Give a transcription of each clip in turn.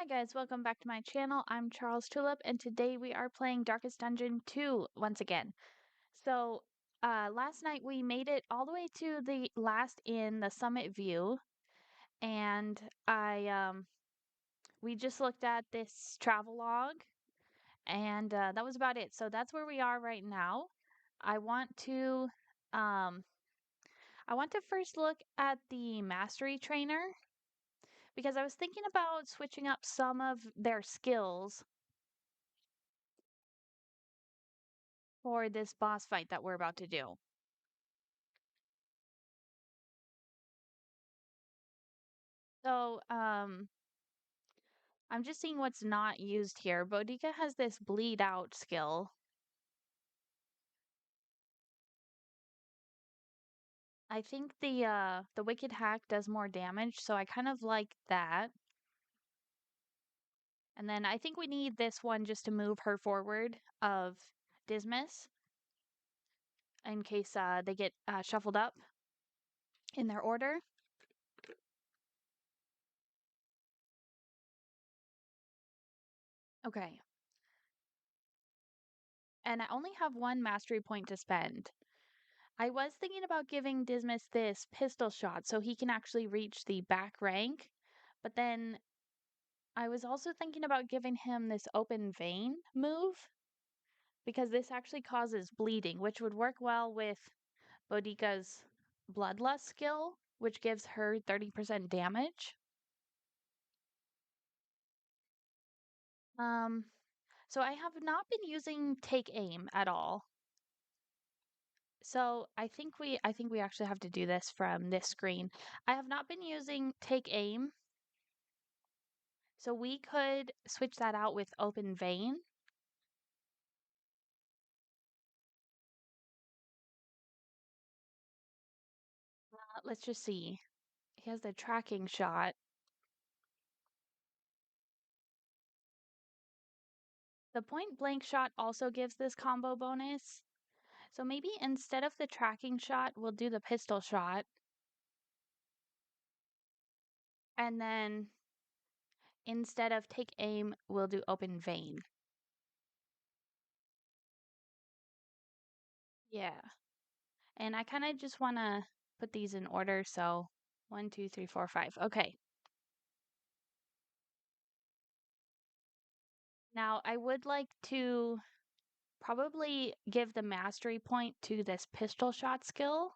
Hi guys, welcome back to my channel. I'm Charles Tulip, and today we are playing Darkest Dungeon 2 once again. So, last night we made it all the way to the last inn, the Summit View, and we just looked at this travel log, and that was about it. So that's where we are right now. I want to, um, I want to first look at the Mastery Trainer because I was thinking about switching up some of their skills for this boss fight that we're about to do. So, I'm just seeing what's not used here. Boudica has this bleed out skill. I think the Wicked Hack does more damage, so I kind of like that. And then I think we need this one just to move her forward of Dismas in case they get shuffled up in their order. Okay. And I only have one mastery point to spend. I was thinking about giving Dismas this pistol shot so he can actually reach the back rank, but then I was also thinking about giving him this open vein move because this actually causes bleeding, which would work well with Boudica's bloodlust skill, which gives her 30% damage. Um, so I have not been using take aim at all. So I think we actually have to do this from this screen. I have not been using take aim. So we could switch that out with open vein. Let's just see. He has the tracking shot. The point blank shot also gives this combo bonus. So maybe instead of the tracking shot, we'll do the pistol shot. And then instead of take aim, we'll do open vein. Yeah. And I kind of just want to put these in order. So 1, 2, 3, 4, 5. Okay. Now I would like to probably give the mastery point to this pistol shot skill.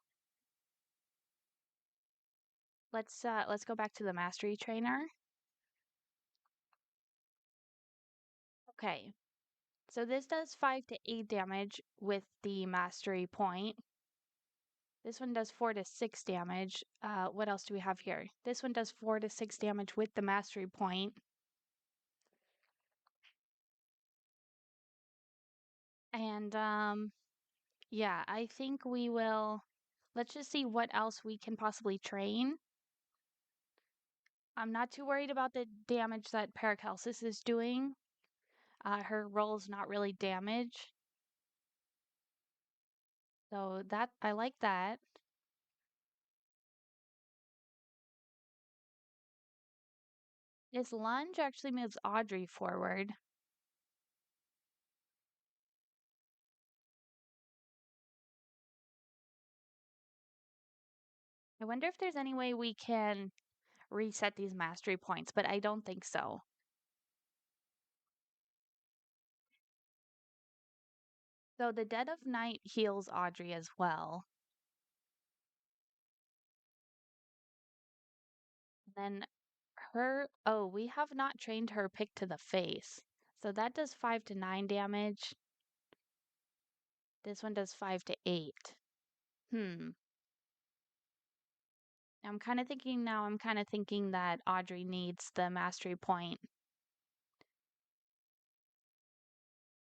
Let's go back to the mastery trainer. Okay. So this does 5 to 8 damage with the mastery point. This one does 4 to 6 damage. What else do we have here? This one does 4 to 6 damage with the mastery point. And yeah, I think we will. Let's just see what else we can possibly train. I'm not too worried about the damage that Paracelsus is doing. Her roll's not really damage. So that I like that. This lunge actually moves Audrey forward. I wonder if there's any way we can reset these mastery points, but I don't think so. So the Dead of Night heals Audrey as well. Then we have not trained her pick to the face. So that does 5 to 9 damage. This one does 5 to 8. Hmm. I'm kind of thinking that Audrey needs the mastery point.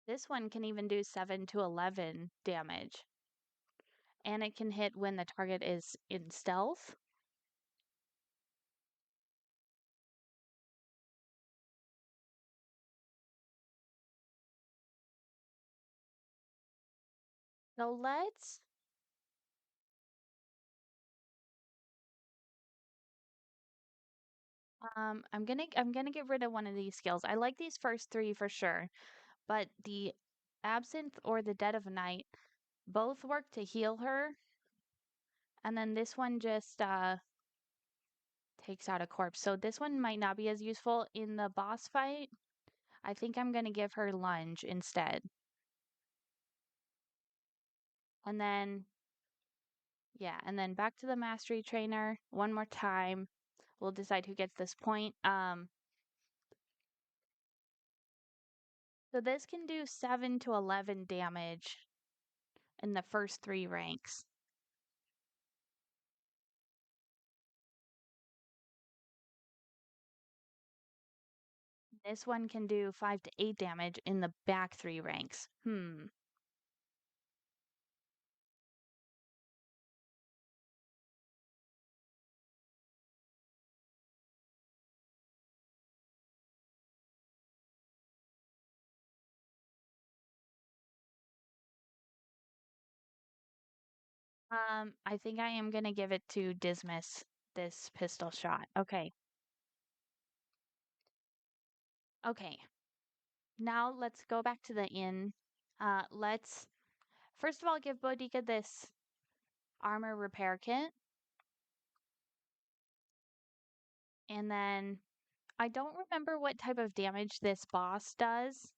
This one can even do 7 to 11 damage. And it can hit when the target is in stealth. So let's I'm gonna get rid of one of these skills. I like these first three for sure, but the Absinthe or the Dead of Night both work to heal her, and then this one just takes out a corpse. So this one might not be as useful in the boss fight. I think I'm gonna give her Lunge instead. And then yeah, and then back to the mastery trainer one more time. We'll decide who gets this point. So this can do 7 to 11 damage in the first three ranks. This one can do 5 to 8 damage in the back three ranks. I think I am gonna give it to Dismas, this pistol shot. Okay. Okay. Now let's go back to the inn. Let's first of all give Boudica this armor repair kit. And then I don't remember what type of damage this boss does.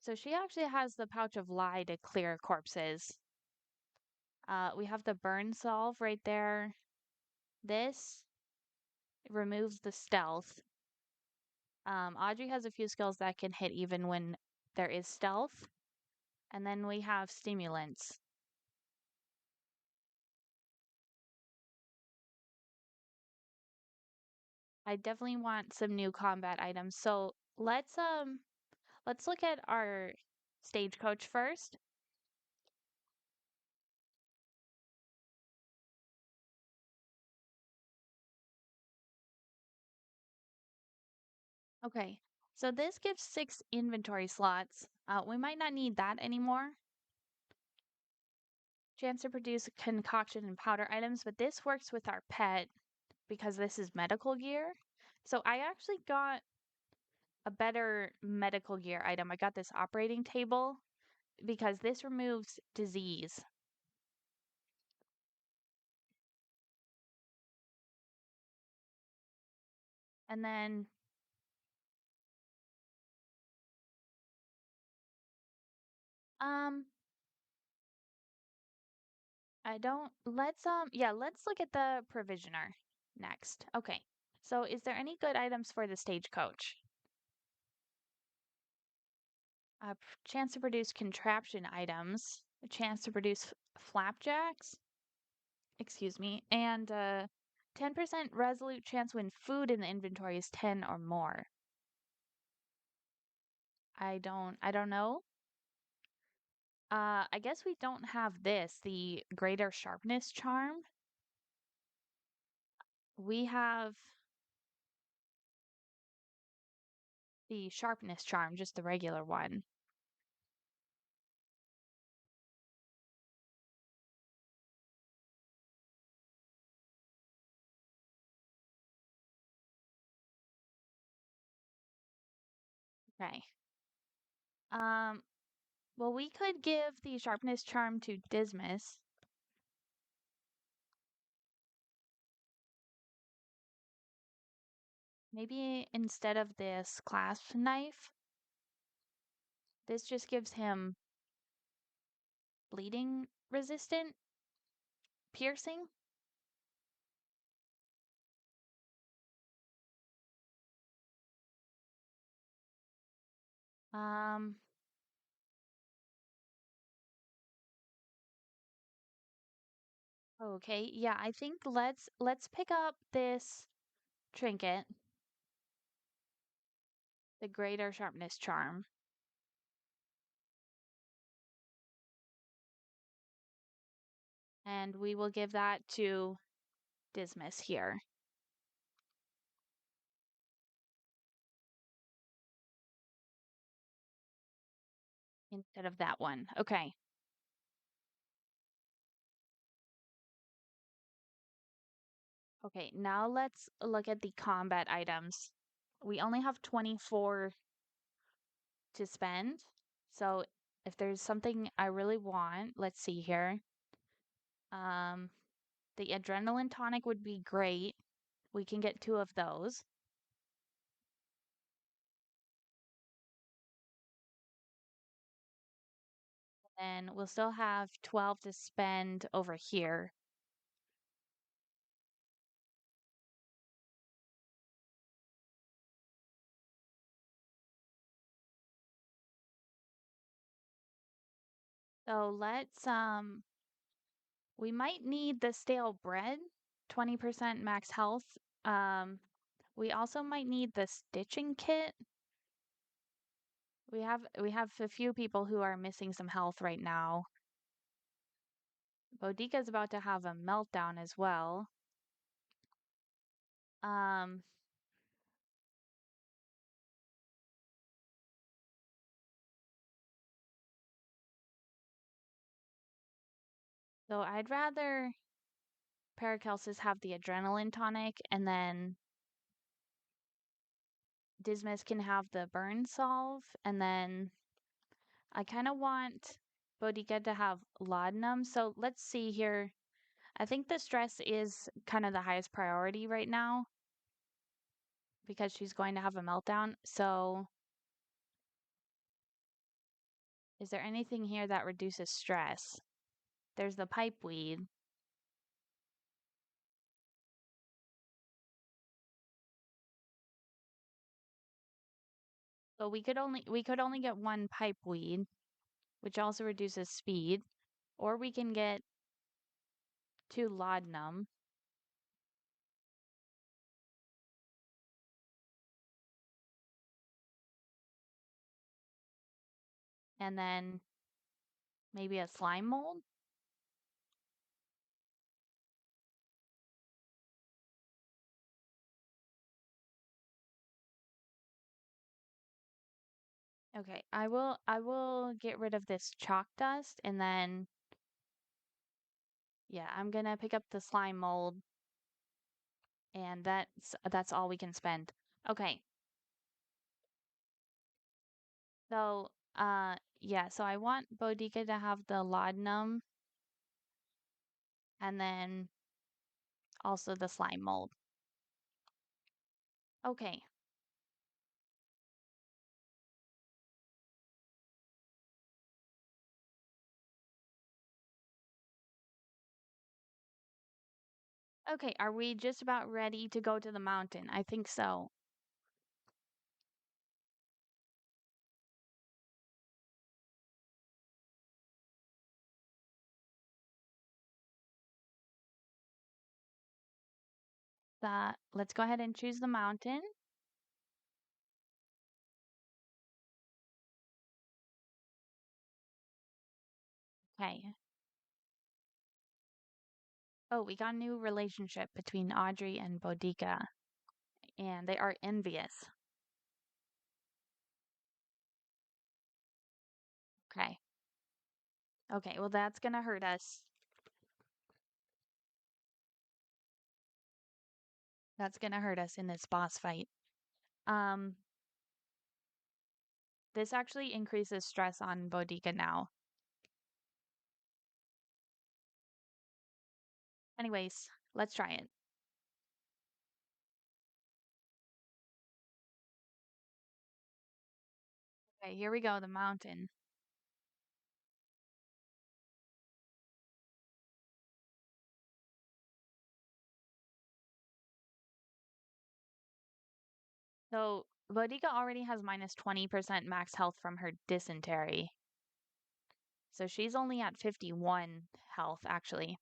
So she actually has the Pouch of Lie to clear corpses. We have the burn solve right there. This removes the stealth. Audrey has a few skills that can hit even when there is stealth. And then we have stimulants. I definitely want some new combat items. So let's look at our stagecoach first. Okay. So this gives 6 inventory slots. We might not need that anymore. Chance to produce concoction and powder items, but this works with our pet because this is medical gear. So I actually got a better medical gear item. I got this operating table because this removes disease. And then um I don't yeah, let's look at the provisioner next. Okay. So is there any good items for the stagecoach? A chance to produce contraption items, a chance to produce flapjacks, excuse me, and 10% resolute chance when food in the inventory is 10 or more. I don't know. I guess we don't have this, the greater sharpness charm. We have the sharpness charm, just the regular one. Okay. Um, well, we could give the sharpness charm to Dismas. Maybe instead of this clasp knife, this just gives him bleeding resistant piercing. Um, okay, yeah, I think let's pick up this trinket, the greater sharpness charm, and we will give that to Dismas here instead of that one. Okay. Okay, now let's look at the combat items. We only have 24 to spend. So if there's something I really want, let's see here. Um, the adrenaline tonic would be great. We can get 2 of those. And we'll still have 12 to spend over here. So we might need the stale bread, 20% max health. Um, we also might need the stitching kit. We have a few people who are missing some health right now. Bodica's about to have a meltdown as well. Um, so I'd rather Paracelsus have the adrenaline tonic, and then Dismas can have the burn solve, and then I kind of want Bodica to have laudanum. So let's see here. I think the stress is kind of the highest priority right now because she's going to have a meltdown. So is there anything here that reduces stress? There's the pipeweed. So we could only get one pipeweed, which also reduces speed, or we can get 2 laudanum, and then maybe a slime mold. Okay, I will get rid of this chalk dust, and then yeah, I'm gonna pick up the slime mold, and that's all we can spend. Okay. So yeah, so I want Bodica to have the laudanum and then also the slime mold. Okay. Okay, are we just about ready to go to the mountain? I think so. Let's go ahead and choose the mountain. Okay. Oh, we got a new relationship between Audrey and Bodica, and they are envious. Okay. Okay, well that's gonna hurt us. That's gonna hurt us in this boss fight. Um, this actually increases stress on Bodica now. Anyways, let's try it. Okay, here we go, the mountain. So Bodica already has minus 20% max health from her dysentery. So she's only at 51 health, actually.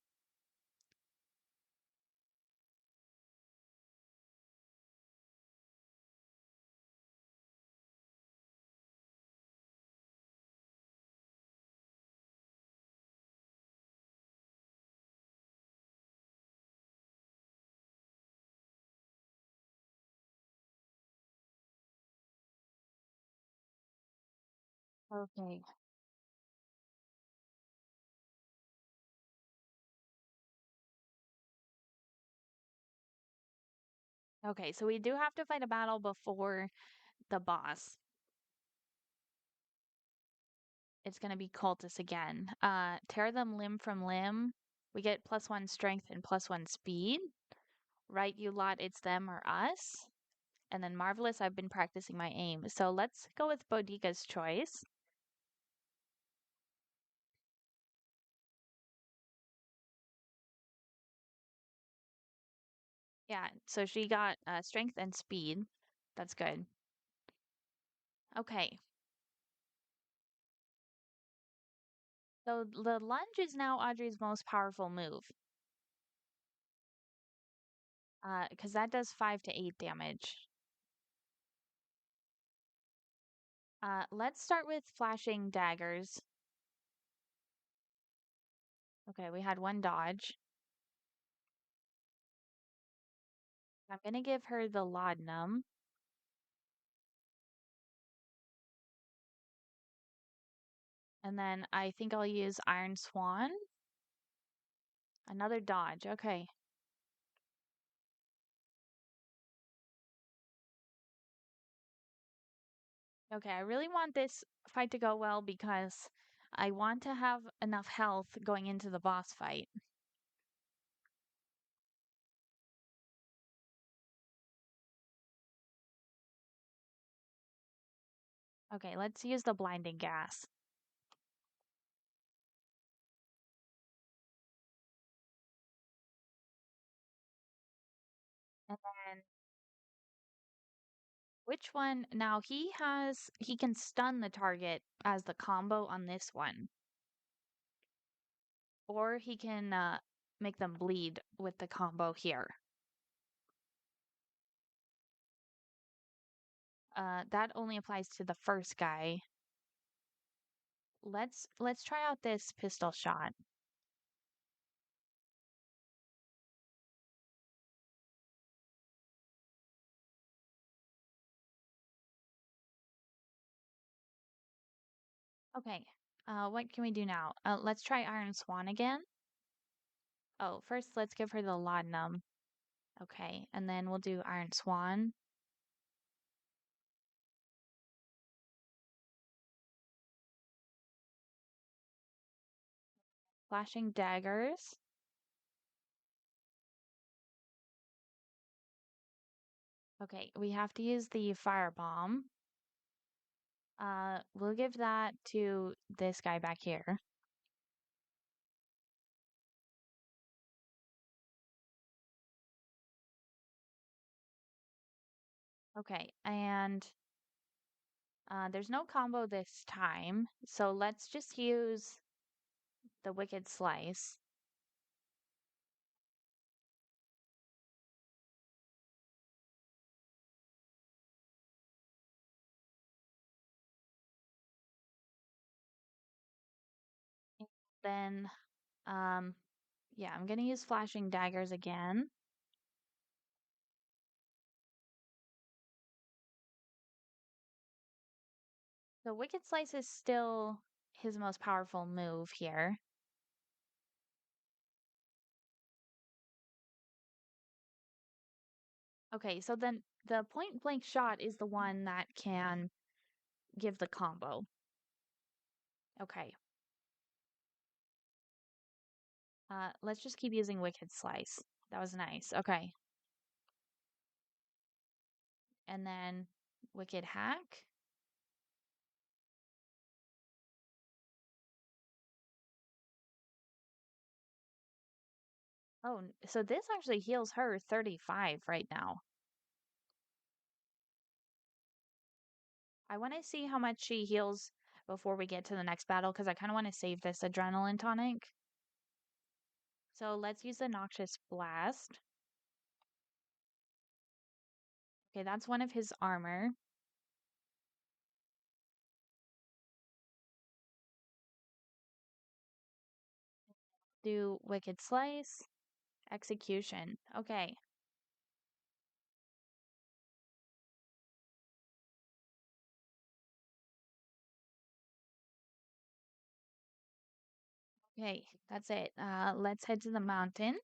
Okay. Okay, so we do have to fight a battle before the boss. It's gonna be cultists again. Tear them limb from limb. We get +1 strength and +1 speed. Right, you lot, it's them or us. And then Marvelous, I've been practicing my aim. So let's go with Bodica's choice. Yeah, so she got strength and speed. That's good. Okay, so the lunge is now Audrey's most powerful move. Because that does 5 to 8 damage. Let's start with flashing daggers. Okay, we had one dodge. I'm gonna give her the laudanum. And then I think I'll use Iron Swan. Another dodge. Okay. Okay, I really want this fight to go well because I want to have enough health going into the boss fight. Okay, let's use the blinding gas. And then which one? Now he can stun the target as the combo on this one, or he can make them bleed with the combo here. That only applies to the first guy. Let's try out this pistol shot. Okay. What can we do now? Let's try Iron Swan again. Oh, first let's give her the laudanum. Okay, and then we'll do Iron Swan. Flashing daggers. Okay, we have to use the firebomb. We'll give that to this guy back here. Okay, and there's no combo this time, so let's just use the Wicked Slice. Then, um, yeah, I'm gonna use Flashing Daggers again. The Wicked Slice is still his most powerful move here. Okay, so then the point blank shot is the one that can give the combo. Okay. Let's just keep using Wicked Slice. That was nice. Okay. And then Wicked Hack. Oh, so this actually heals her 35 right now. I want to see how much she heals before we get to the next battle because I kind of want to save this adrenaline tonic. So let's use the Noxious Blast. Okay, that's one of his armor. Do Wicked Slice. Execution. Okay. Okay, that's it. Let's head to the mountain.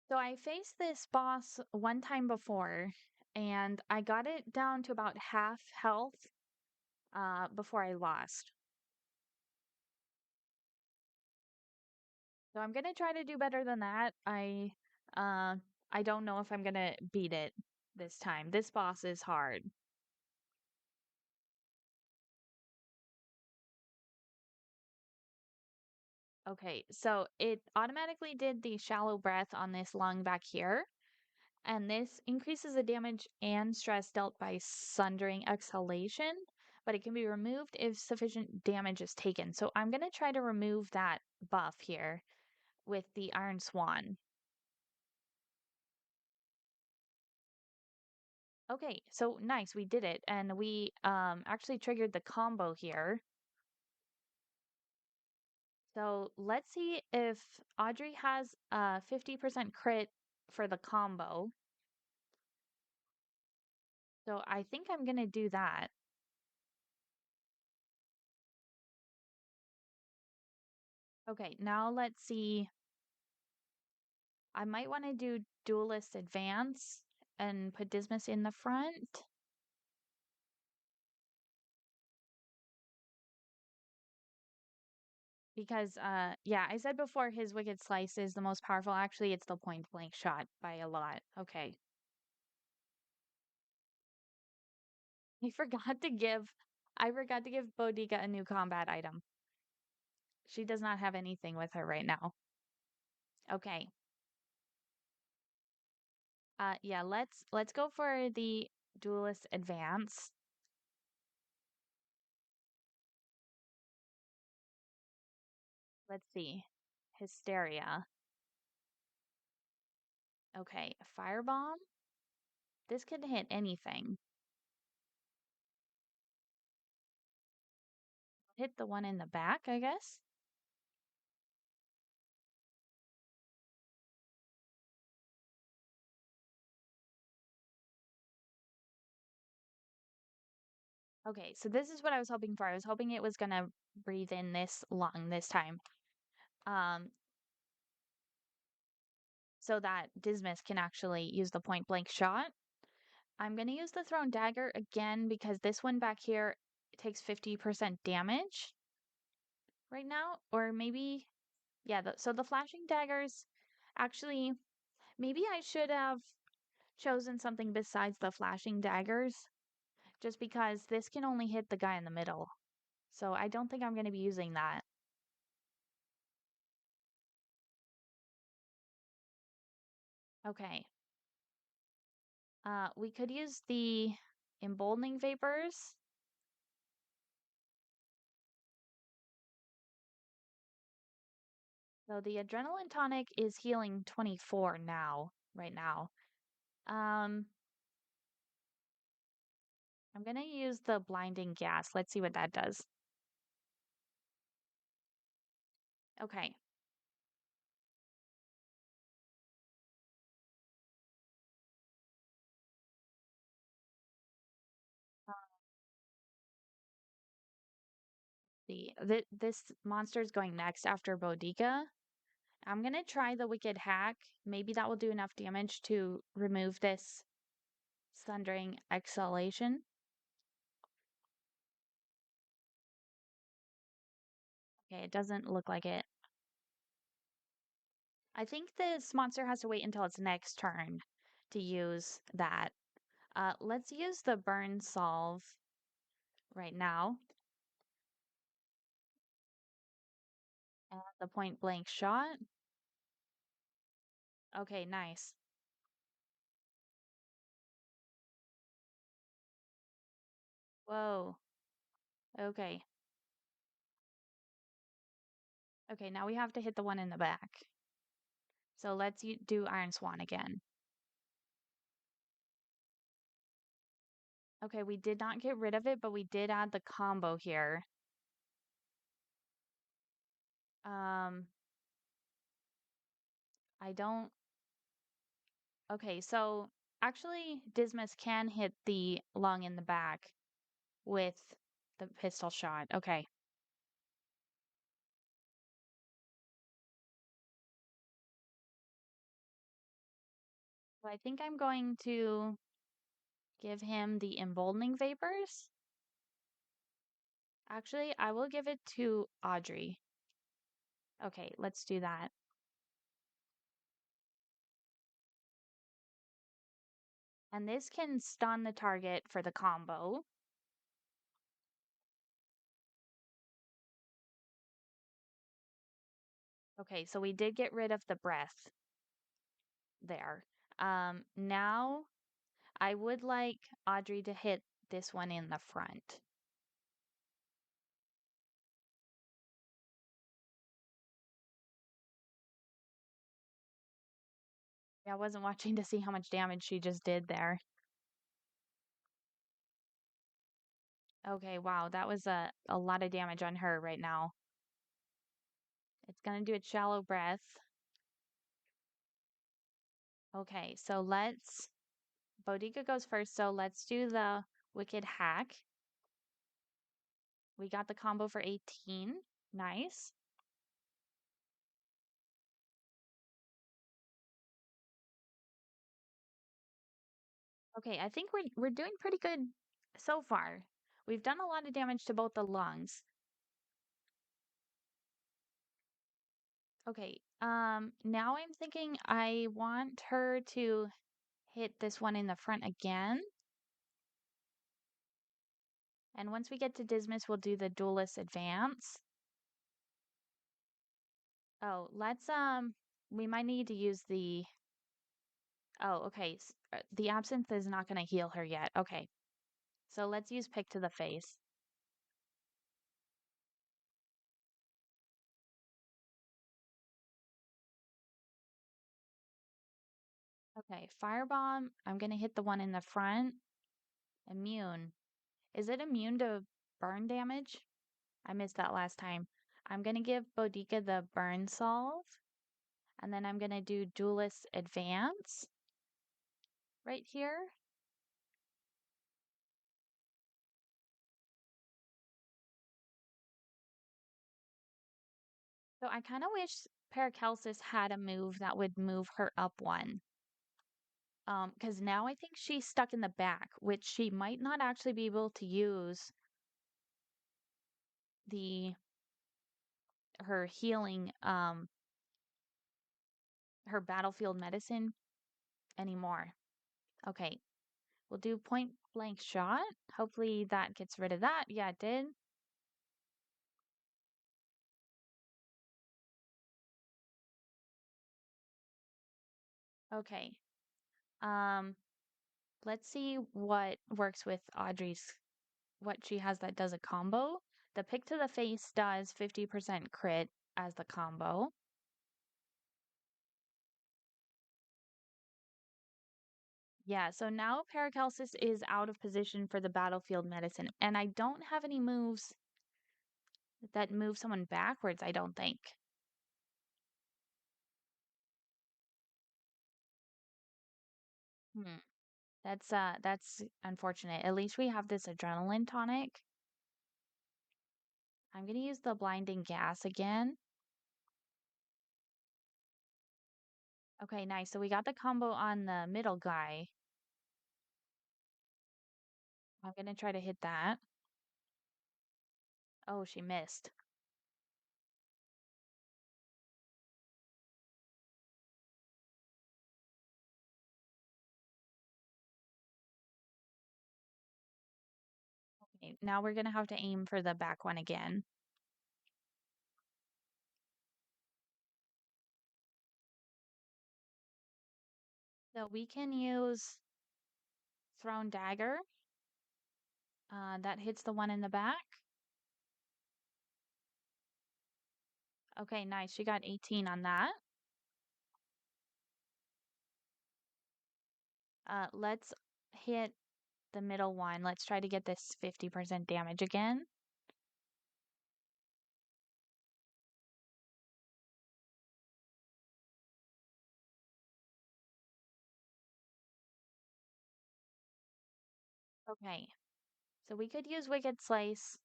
So I faced this boss one time before, and I got it down to about half health before I lost. So I'm gonna try to do better than that. Uh I don't know if I'm gonna beat it this time. This boss is hard. Okay, so it automatically did the shallow breath on this lung back here, and this increases the damage and stress dealt by sundering exhalation, but it can be removed if sufficient damage is taken. So I'm gonna try to remove that buff here with the Iron Swan. Okay, so nice, we did it, and we actually triggered the combo here. So let's see if Audrey has a 50% crit for the combo. So I think I'm gonna do that. Okay, now let's see. I might want to do Duelist Advance and put Dismas in the front. Because yeah, I said before his Wicked Slice is the most powerful. Actually, it's the point blank shot by a lot. Okay. I forgot to give I forgot to give Bodica a new combat item. She does not have anything with her right now. Okay. Yeah, let's go for the Duelist Advance. Let's see. Hysteria. Okay, Firebomb. This could hit anything. Hit the one in the back, I guess. Okay, so this is what I was hoping for. I was hoping it was gonna breathe in this lung this time. Um, so that Dismas can actually use the point blank shot. I'm gonna use the thrown dagger again because this one back here takes 50% damage right now. Or maybe, yeah, so the flashing daggers, actually, maybe I should have chosen something besides the flashing daggers, just because this can only hit the guy in the middle. So I don't think I'm gonna be using that. Okay. We could use the emboldening vapors. So the adrenaline tonic is healing 24 now, right now. Um, I'm gonna use the blinding gas. Let's see what that does. Okay. This monster is going next after Bodica. I'm gonna try the Wicked Hack. Maybe that will do enough damage to remove this Sundering Exhalation. Okay, it doesn't look like it. I think this monster has to wait until its next turn to use that. Let's use the burn solve right now. And the point blank shot. Okay, nice. Whoa. Okay. Okay, now we have to hit the one in the back. So let's do Iron Swan again. Okay, we did not get rid of it, but we did add the combo here. Um, I don't. Okay, so actually, Dismas can hit the lung in the back with the pistol shot. Okay. So I think I'm going to give him the emboldening vapors. Actually, I will give it to Audrey. Okay, let's do that. And this can stun the target for the combo. Okay, so we did get rid of the breath there. Now I would like Audrey to hit this one in the front. Yeah, I wasn't watching to see how much damage she just did there. Okay, wow, that was a lot of damage on her right now. It's gonna do its shallow breath. Okay, so Boudica goes first, so let's do the Wicked Hack. We got the combo for 18. Nice. Okay, I think we're doing pretty good so far. We've done a lot of damage to both the lungs. Okay, now I'm thinking I want her to hit this one in the front again. And once we get to Dismas, we'll do the Duelist Advance. Oh, we might need to use okay. The Absinthe is not going to heal her yet. Okay, so let's use Pick to the Face. Okay, Firebomb, I'm going to hit the one in the front. Immune. Is it immune to burn damage? I missed that last time. I'm going to give Boudica the Burn Solve. And then I'm going to do Duelist Advance right here. So I kind of wish Paracelsus had a move that would move her up one. Because now I think she's stuck in the back, which she might not actually be able to use the her healing, her battlefield medicine anymore. Okay, we'll do point blank shot. Hopefully that gets rid of that. Yeah, it did. Okay. Um, let's see what works with what she has that does a combo. The Pick to the Face does 50% crit as the combo. Yeah, so now Paracelsus is out of position for the battlefield medicine, and I don't have any moves that move someone backwards, I don't think. Hmm. That's unfortunate. At least we have this adrenaline tonic. I'm gonna use the blinding gas again. Okay, nice. So we got the combo on the middle guy. I'm gonna try to hit that. Oh, she missed. Okay, now we're gonna have to aim for the back one again. So we can use Thrown Dagger. That hits the one in the back. Okay, nice. She got 18 on that. Let's hit the middle one. Let's try to get this 50% damage again. Okay. So we could use Wicked Slice.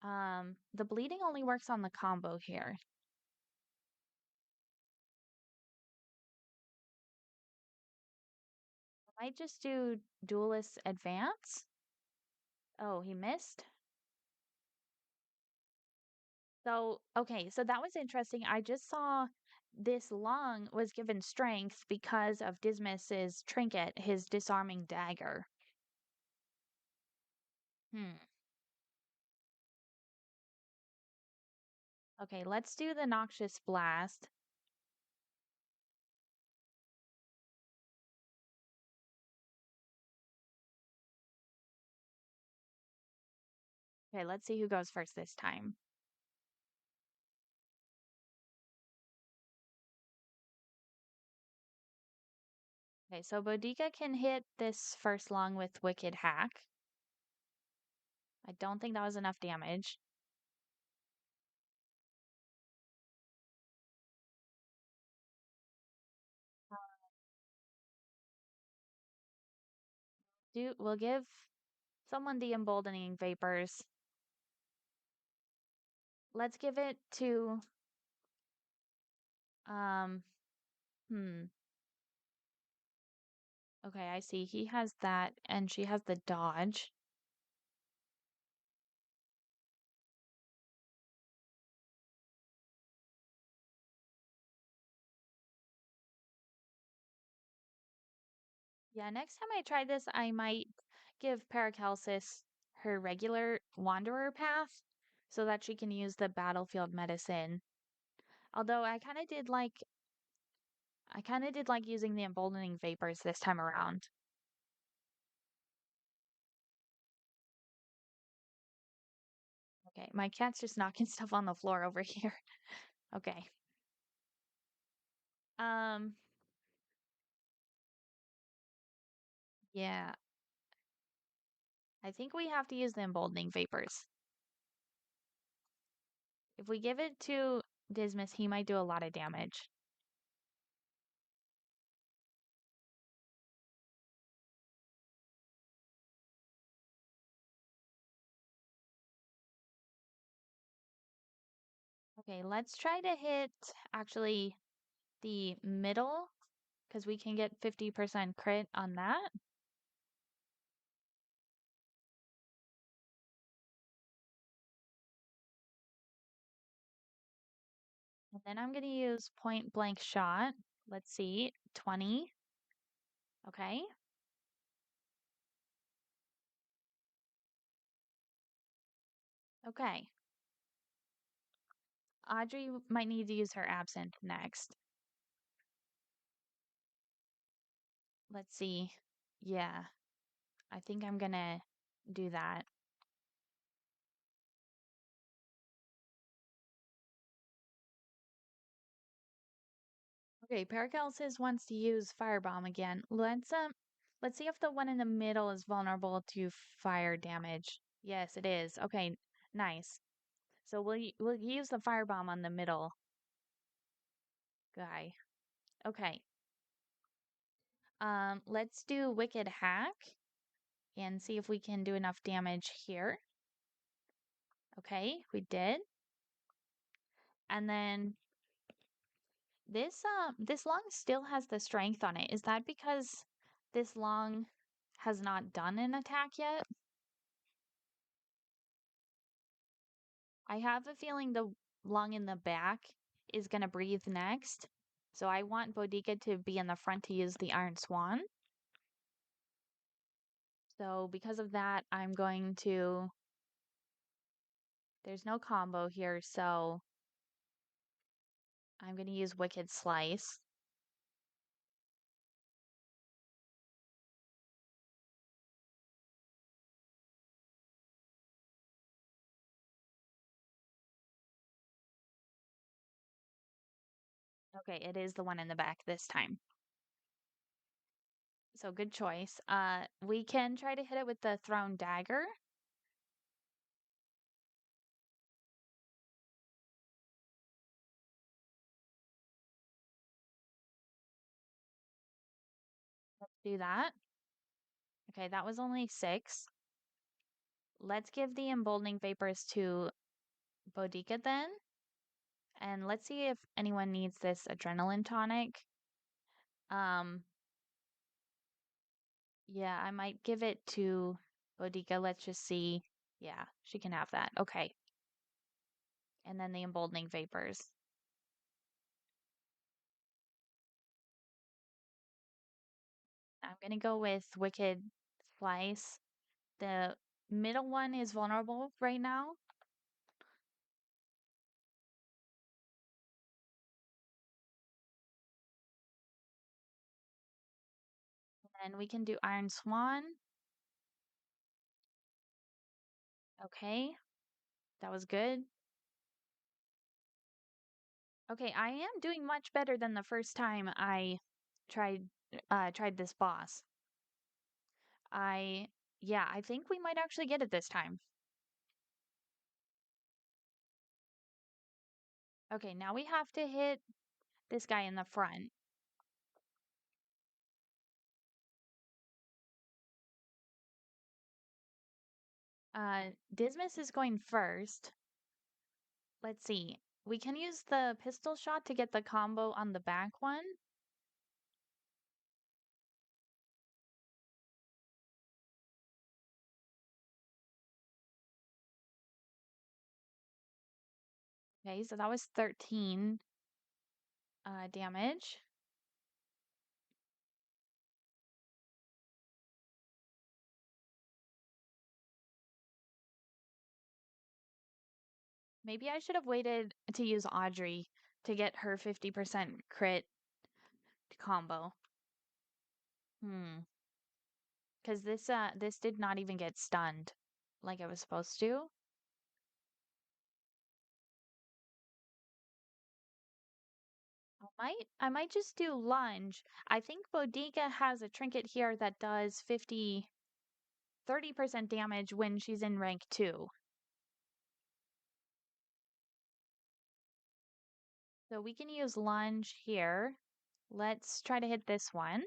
The bleeding only works on the combo here. Might just do Duelist Advance. Oh, he missed? So, okay, so that was interesting. I just saw this Long was given strength because of Dismas's trinket, his disarming dagger. Hmm. Okay, let's do the Noxious Blast. Okay, let's see who goes first this time. Okay, so Bodica can hit this first Long with Wicked Hack. I don't think that was enough damage. We'll give someone the Emboldening Vapors. Let's give it to um hmm. Okay, I see. He has that and she has the dodge. Yeah, next time I try this, I might give Paracelsus her regular Wanderer path so that she can use the battlefield medicine. Although I kind of did like using the emboldening vapors this time around. Okay, my cat's just knocking stuff on the floor over here. Okay. Um, yeah, I think we have to use the emboldening vapors. If we give it to Dismas, he might do a lot of damage. Okay, let's try to hit actually the middle because we can get 50% crit on that. And then I'm going to use point blank shot. Let's see, 20. Okay. Okay. Audrey might need to use her absinthe next. Let's see. Yeah, I think I'm going to do that. Okay, Paracelsus wants to use Firebomb again. Let's see if the one in the middle is vulnerable to fire damage. Yes, it is. Okay, nice. So we'll use the Firebomb on the middle guy. Okay. Let's do Wicked Hack and see if we can do enough damage here. Okay, we did. And then this Long still has the strength on it. Is that because this Long has not done an attack yet? I have a feeling the Long in the back is gonna breathe next. So I want Bodica to be in the front to use the Iron Swan. So because of that, I'm going to there's no combo here, so I'm gonna use Wicked Slice. Okay, it is the one in the back this time. So good choice. We can try to hit it with the thrown dagger. Let's do that. Okay, that was only 6. Let's give the emboldening vapors to Bodica then. And let's see if anyone needs this adrenaline tonic. Um, Yeah, I might give it to Bodica. Let's just see. Yeah, she can have that. Okay. And then the emboldening vapors. I'm gonna go with Wicked Slice. The middle one is vulnerable right now. And we can do Iron Swan. Okay, that was good. Okay, I am doing much better than the first time I tried tried this boss. I yeah, I think we might actually get it this time. Okay, now we have to hit this guy in the front. Dismas is going first. Let's see. We can use the pistol shot to get the combo on the back one. Okay, so that was 13 damage. Maybe I should have waited to use Audrey to get her 50% crit combo. Hmm. Because this did not even get stunned like it was supposed to. I might just do lunge. I think Bodica has a trinket here that does 30% damage when she's in rank 2. So we can use lunge here. Let's try to hit this one.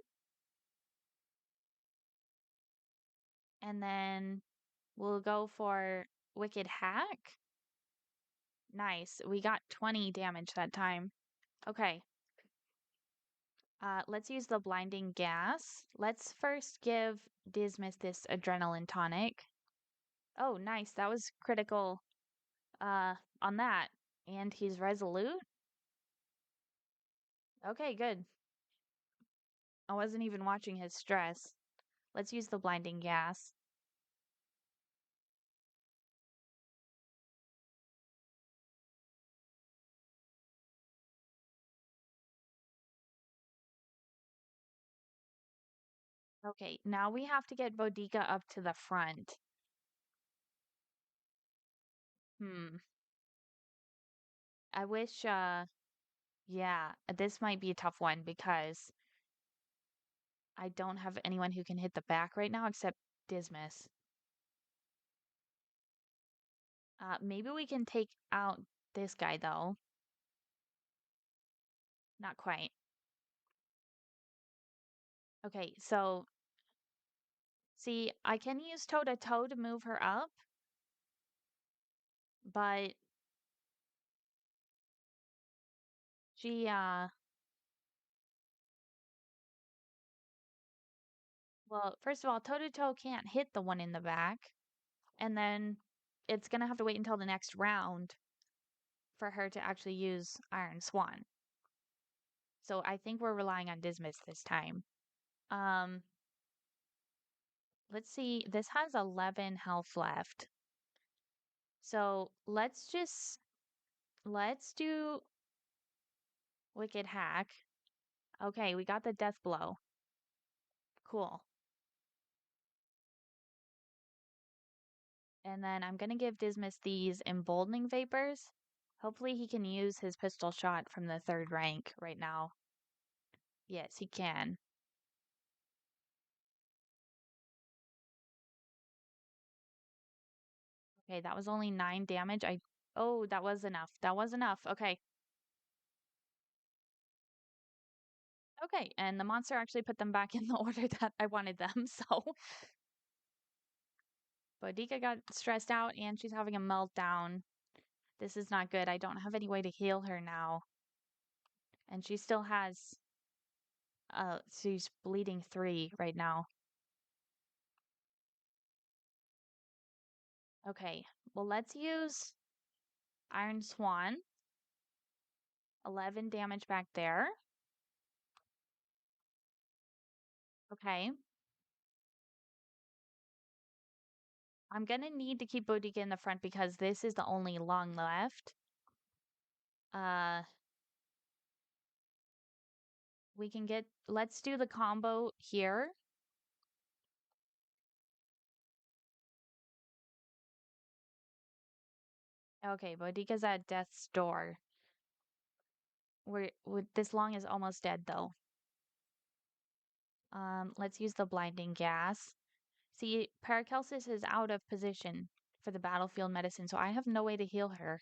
And then we'll go for Wicked Hack. Nice. We got 20 damage that time. Okay. Let's use the blinding gas. Let's first give Dismas this adrenaline tonic. Oh, nice. That was critical on that. And he's resolute. Okay, good. I wasn't even watching his stress. Let's use the blinding gas. Okay, now we have to get Bodica up to the front. Hmm. I wish, yeah, this might be a tough one because I don't have anyone who can hit the back right now except Dismas. Maybe we can take out this guy though. Not quite. Okay, so see, I can use toe to toe to move her up, but she, well, first of all, toe to toe can't hit the one in the back, and then it's gonna have to wait until the next round for her to actually use Iron Swan. So I think we're relying on Dismas this time. Um, let's see. This has 11 health left. So let's do Wicked Hack. Okay, we got the death blow. Cool. And then I'm gonna give Dismas these emboldening vapors. Hopefully he can use his pistol shot from the 3rd rank right now. Yes, he can. Okay, that was only 9 damage. Oh, that was enough. That was enough. Okay. Okay, and the monster actually put them back in the order that I wanted them, so Bodica got stressed out and she's having a meltdown. This is not good. I don't have any way to heal her now. And she still has she's bleeding 3 right now. Okay, well, let's use Iron Swan. 11 damage back there. Okay. I'm gonna need to keep Boudica in the front because this is the only long left. Uh, let's do the combo here. Okay, Boudica's at death's door. This long is almost dead though. Let's use the blinding gas. See, Paracelsus is out of position for the battlefield medicine, so I have no way to heal her.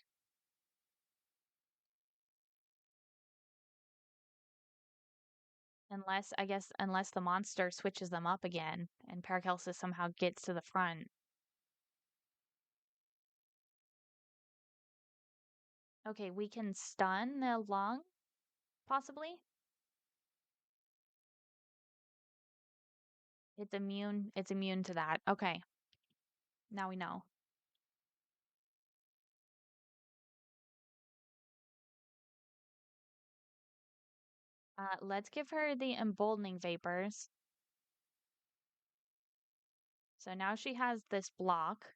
Unless the monster switches them up again and Paracelsus somehow gets to the front. Okay, we can stun the lung, possibly. It's immune to that. Okay, now we know. Let's give her the emboldening vapors. So now she has this block.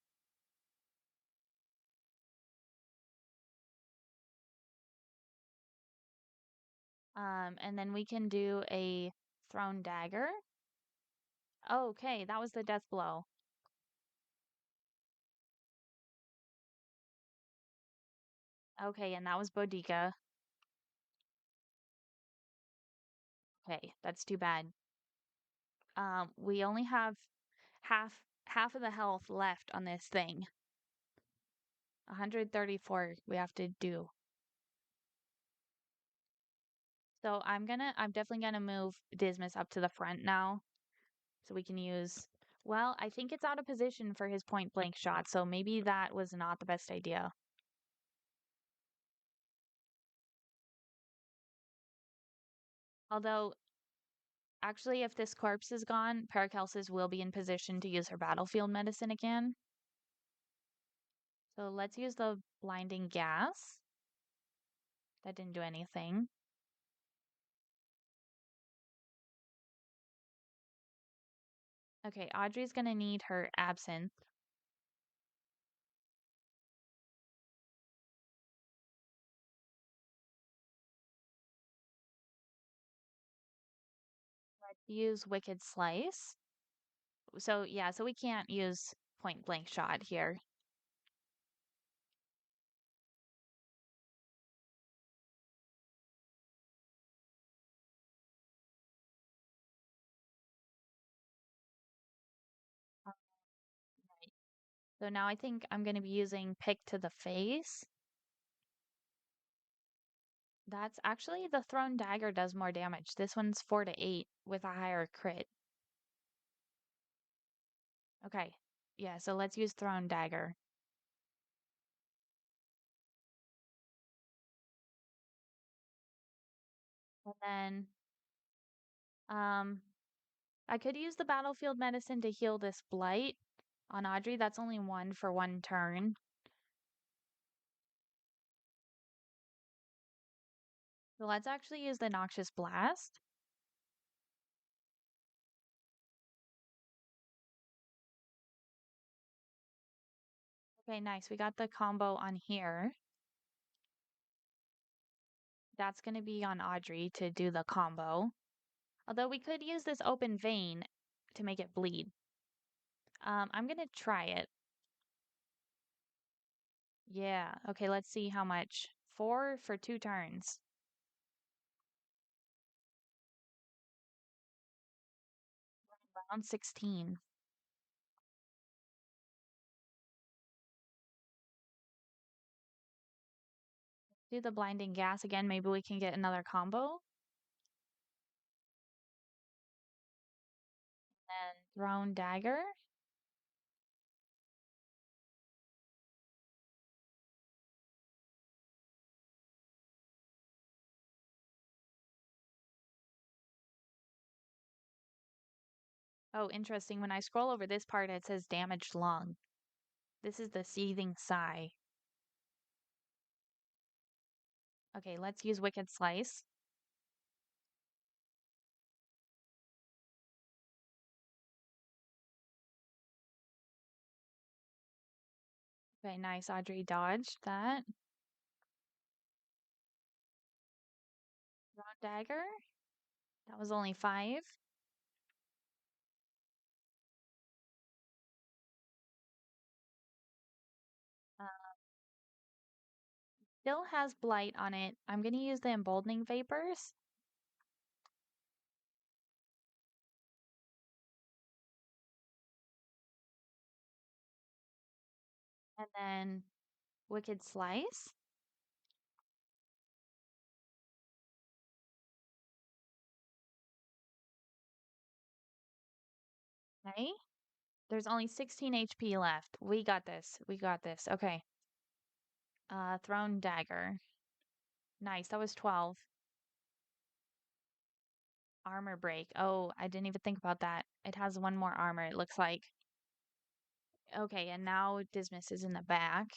And then we can do a thrown dagger. Okay, that was the death blow. Okay, and that was Boudica. Okay, that's too bad. We only have half of the health left on this thing. 134 we have to do. So I'm definitely gonna move Dismas up to the front now. So we can use, well, I think it's out of position for his point blank shot, so maybe that was not the best idea. Although, actually, if this corpse is gone, Paracelsus will be in position to use her battlefield medicine again. So let's use the blinding gas. That didn't do anything. Okay, Audrey's gonna need her absinthe. Let's use Wicked Slice. So yeah, so we can't use point blank shot here. So now I think I'm going to be using Pick to the Face. That's actually the thrown dagger does more damage. This one's 4 to 8 with a higher crit. Okay. Yeah, so let's use thrown dagger. And then um I could use the battlefield medicine to heal this blight on Audrey. That's only one for one turn. So let's actually use the Noxious Blast. Okay, nice. We got the combo on here. That's going to be on Audrey to do the combo. Although we could use this open vein to make it bleed. I'm going to try it. Yeah. Okay, let's see how much. 4 for 2 turns. Round 16. Do the blinding gas again. Maybe we can get another combo. And thrown dagger. Oh, interesting. When I scroll over this part, it says damaged lung. This is the seething sigh. Okay, let's use Wicked Slice. Okay, nice. Audrey dodged that. Raw Dagger. That was only 5. Uh, Still has Blight on it. I'm gonna use the Emboldening Vapors. And then Wicked Slice. Okay. There's only 16 HP left. We got this. We got this. Okay. Thrown Dagger. Nice. That was 12. Armor Break. Oh, I didn't even think about that. It has one more armor, it looks like. Okay, and now Dismas is in the back.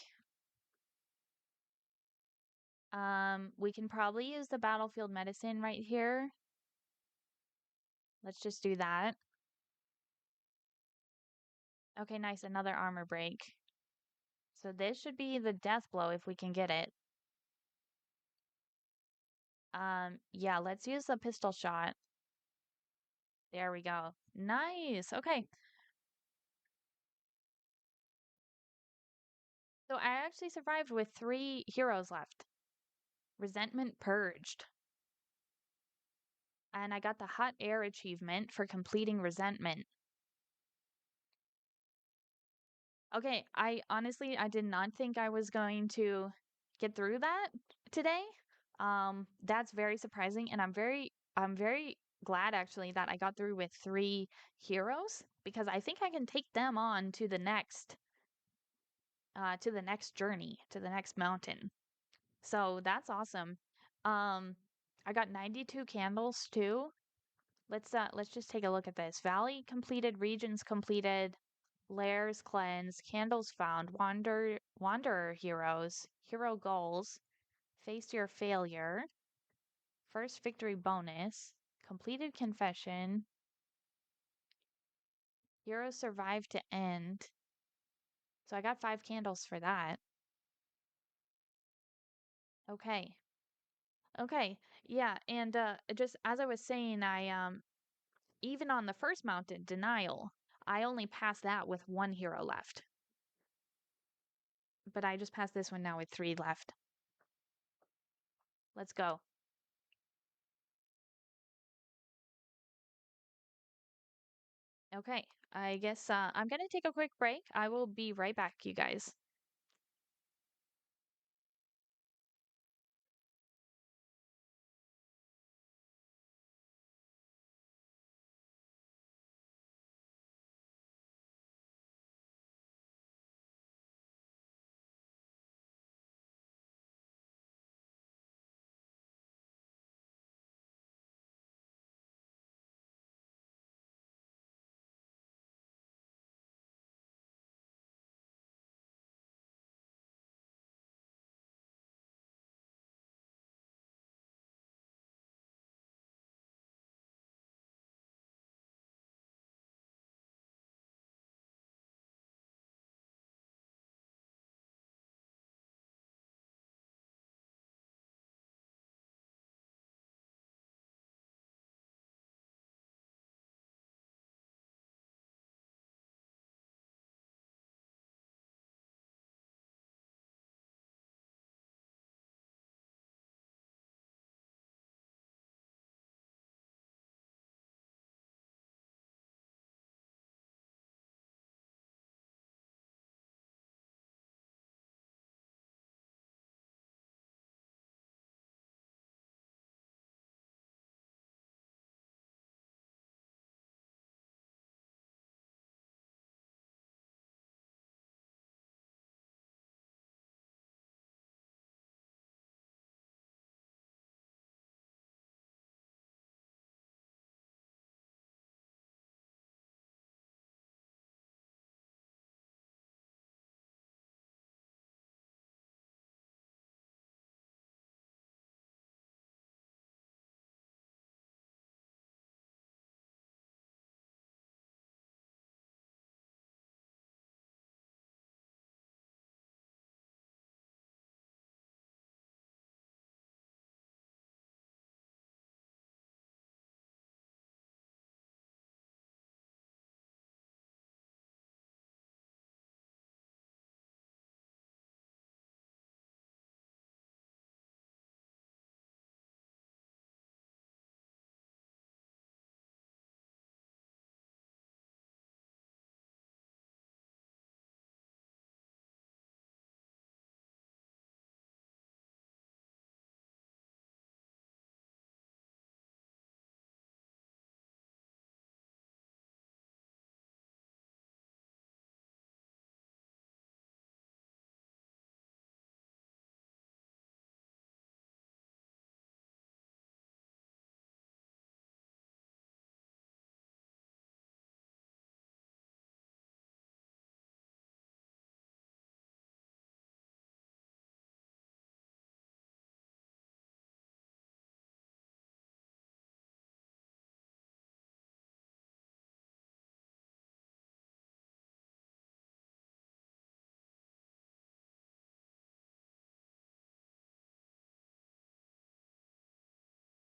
We can probably use the Battlefield Medicine right here. Let's just do that. Okay, nice. Another armor break. So this should be the death blow if we can get it. Yeah, let's use the pistol shot. There we go. Nice. Okay. So I actually survived with 3 heroes left. Resentment purged. And I got the hot air achievement for completing resentment. Okay, I did not think I was going to get through that today. That's very surprising, and I'm very glad actually that I got through with 3 heroes because I think I can take them on to the next journey, to the next mountain. So that's awesome. Um, I got 92 candles too. Let's just take a look at this. Valley completed, regions completed, lairs cleansed, candles found, wanderer heroes, hero goals, face your failure, first victory bonus, completed confession, hero survived to end. So I got 5 candles for that. Okay. Okay. Yeah, and just as I was saying, I even on the first mountain, denial, I only passed that with 1 hero left. But I just passed this one now with 3 left. Let's go. Okay, I guess I'm gonna take a quick break. I will be right back, you guys.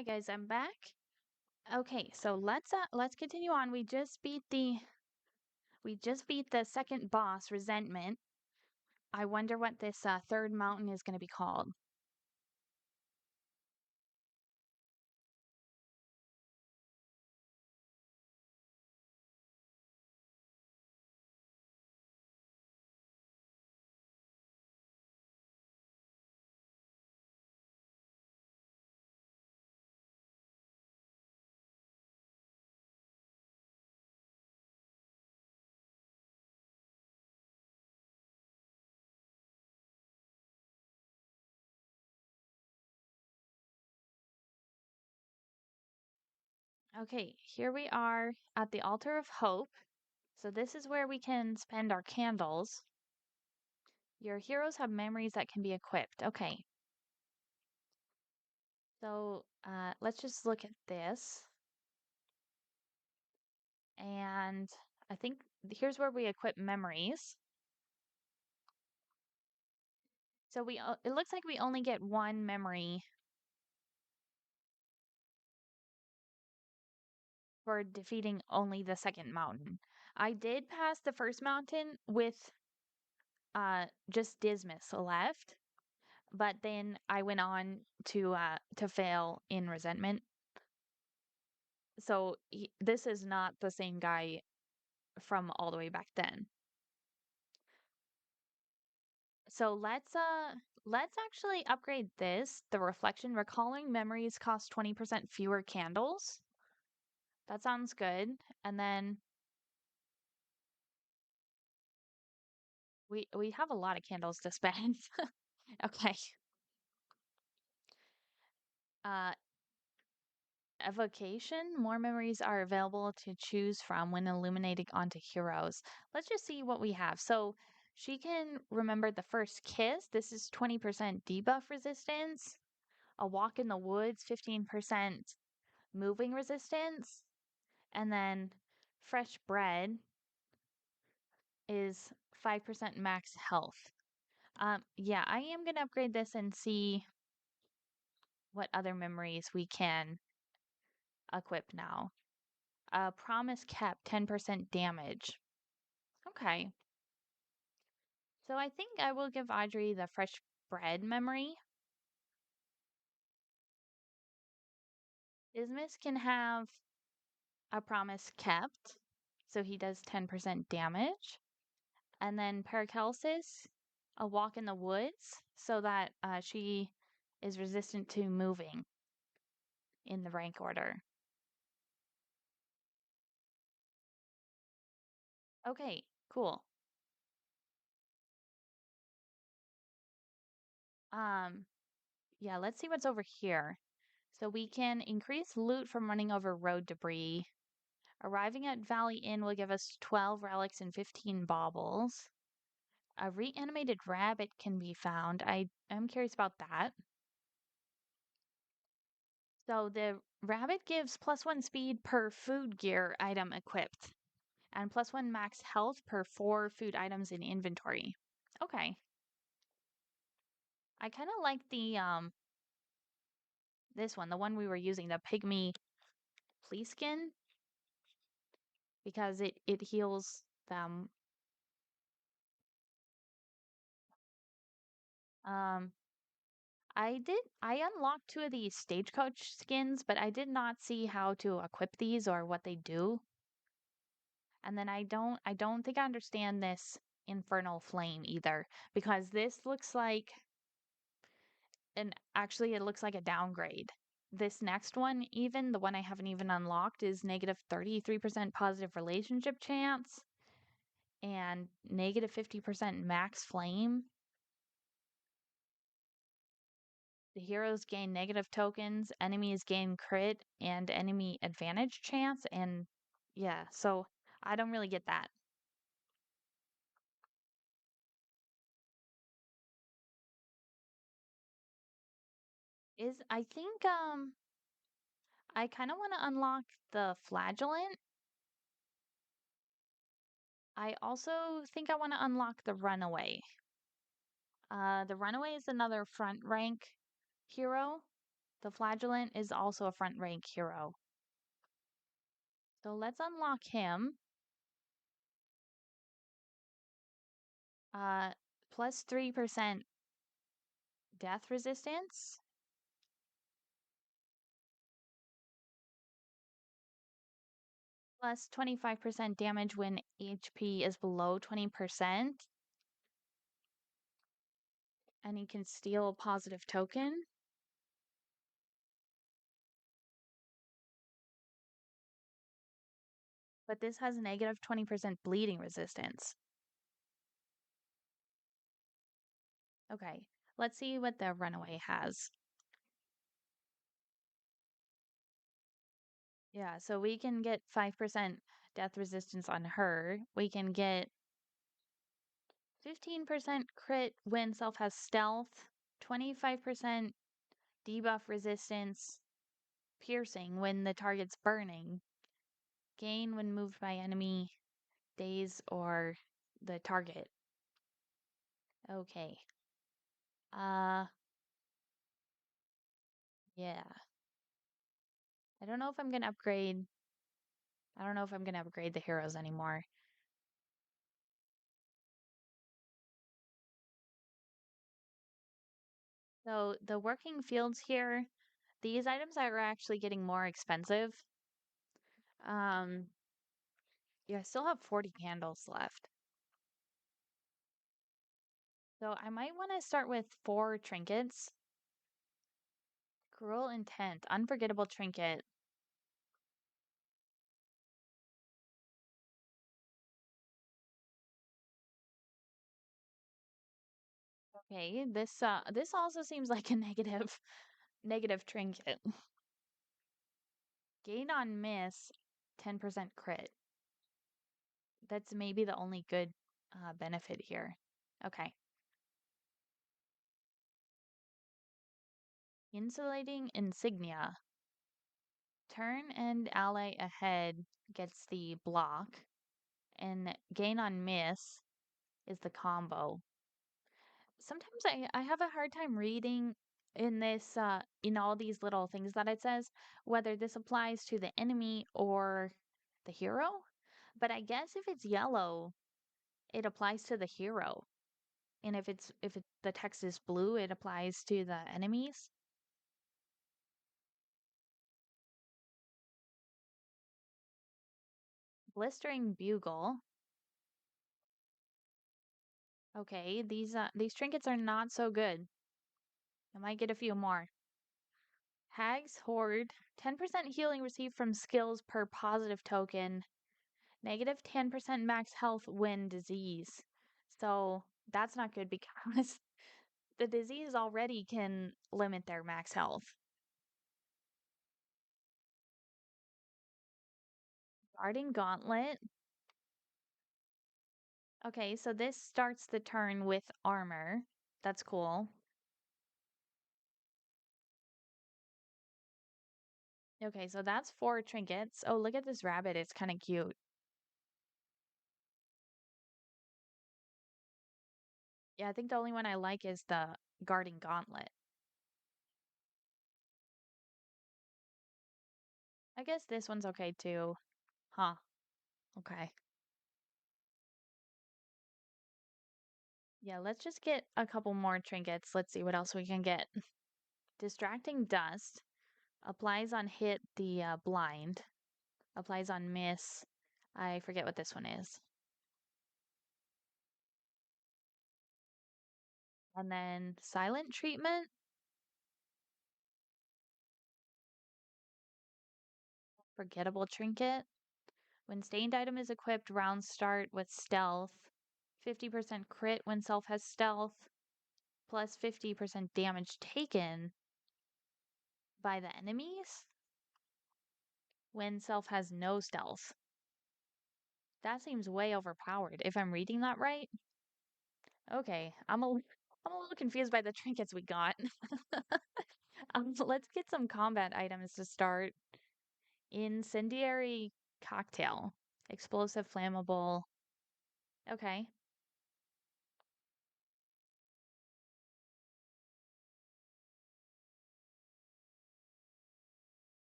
Hi guys, I'm back. Okay, so let's continue on. We just beat the second boss, Resentment. I wonder what this third mountain is going to be called. Okay, here we are at the Altar of Hope. So this is where we can spend our candles. Your heroes have memories that can be equipped. Okay, so let's just look at this. And I think here's where we equip memories. So it looks like we only get one memory for defeating only the second mountain. I did pass the first mountain with just Dismas left, but then I went on to fail in Resentment. So this is not the same guy from all the way back then. So let's actually upgrade this. The reflection recalling memories cost 20% fewer candles. That sounds good. And then we have a lot of candles to spend. Okay. Uh Evocation, more memories are available to choose from when illuminating onto heroes. Let's just see what we have. So she can remember the first kiss. This is 20% debuff resistance. A walk in the woods, 15% moving resistance. And then fresh bread is 5% max health. Yeah, I am going to upgrade this and see what other memories we can equip now. Promise kept, 10% damage. Okay. So I think I will give Audrey the fresh bread memory. Dismas can have a promise kept, so he does 10% damage. And then Paracelsus, a walk in the woods, so that she is resistant to moving in the rank order. Okay, cool. Um, yeah, let's see what's over here. So we can increase loot from running over road debris. Arriving at Valley Inn will give us 12 relics and 15 baubles. A reanimated rabbit can be found. I am curious about that. So the rabbit gives +1 speed per food gear item equipped and +1 max health per 4 food items in inventory. Okay. I kind of like the this one, the one we were using, the pygmy skin, because it heals them. Um I unlocked 2 of these stagecoach skins, but I did not see how to equip these or what they do. And then I don't think I understand this infernal flame either, because this looks like and actually it looks like a downgrade. This next one, even the one I haven't even unlocked, is negative 33% positive relationship chance and negative 50% max flame. The heroes gain negative tokens, enemies gain crit and enemy advantage chance, and yeah, so I don't really get that. Is I think I kind of want to unlock the flagellant. I also think I want to unlock the runaway. The runaway is another front rank hero. The Flagellant is also a front rank hero. So let's unlock him. Plus 3% death resistance. Plus 25% damage when HP is below 20%. And he can steal a positive token. But this has negative 20% bleeding resistance. Okay, let's see what the Runaway has. Yeah, so we can get 5% death resistance on her. We can get 15% crit when self has stealth, 25% debuff resistance, piercing when the target's burning, gain when moved by enemy, daze, or the target. Okay. Yeah. I don't know if I'm gonna upgrade. I don't know if I'm gonna upgrade the heroes anymore. So the working fields here, these items are actually getting more expensive. Yeah, I still have 40 candles left. So I might want to start with 4 trinkets. Cruel Intent, Unforgettable Trinket. Okay, this also seems like a negative trinket. Gain on miss, 10% crit. That's maybe the only good benefit here. Okay. Insulating Insignia. Turn and ally ahead gets the block, and gain on miss is the combo. Sometimes I have a hard time reading in this in all these little things that it says whether this applies to the enemy or the hero. But I guess if it's yellow, it applies to the hero. And if the text is blue, it applies to the enemies. Blistering Bugle. Okay, these trinkets are not so good. I might get a few more. Hag's Hoard, 10% healing received from skills per positive token, negative 10% max health when disease. So that's not good because the disease already can limit their max health. Guarding Gauntlet. Okay, so this starts the turn with armor. That's cool. Okay, so that's 4 trinkets. Oh, look at this rabbit. It's kind of cute. Yeah, I think the only one I like is the Guarding Gauntlet. I guess this one's okay too. Huh. Okay. Yeah, let's just get a couple more trinkets. Let's see what else we can get. Distracting Dust applies on hit the blind, applies on miss. I forget what this one is. And then Silent Treatment, Forgettable Trinket. When stained item is equipped, rounds start with stealth. 50% crit when self has stealth, plus 50% damage taken by the enemies when self has no stealth. That seems way overpowered, if I'm reading that right. Okay, I'm a little confused by the trinkets we got. Let's get some combat items to start. Incendiary Cocktail. Explosive, flammable. Okay.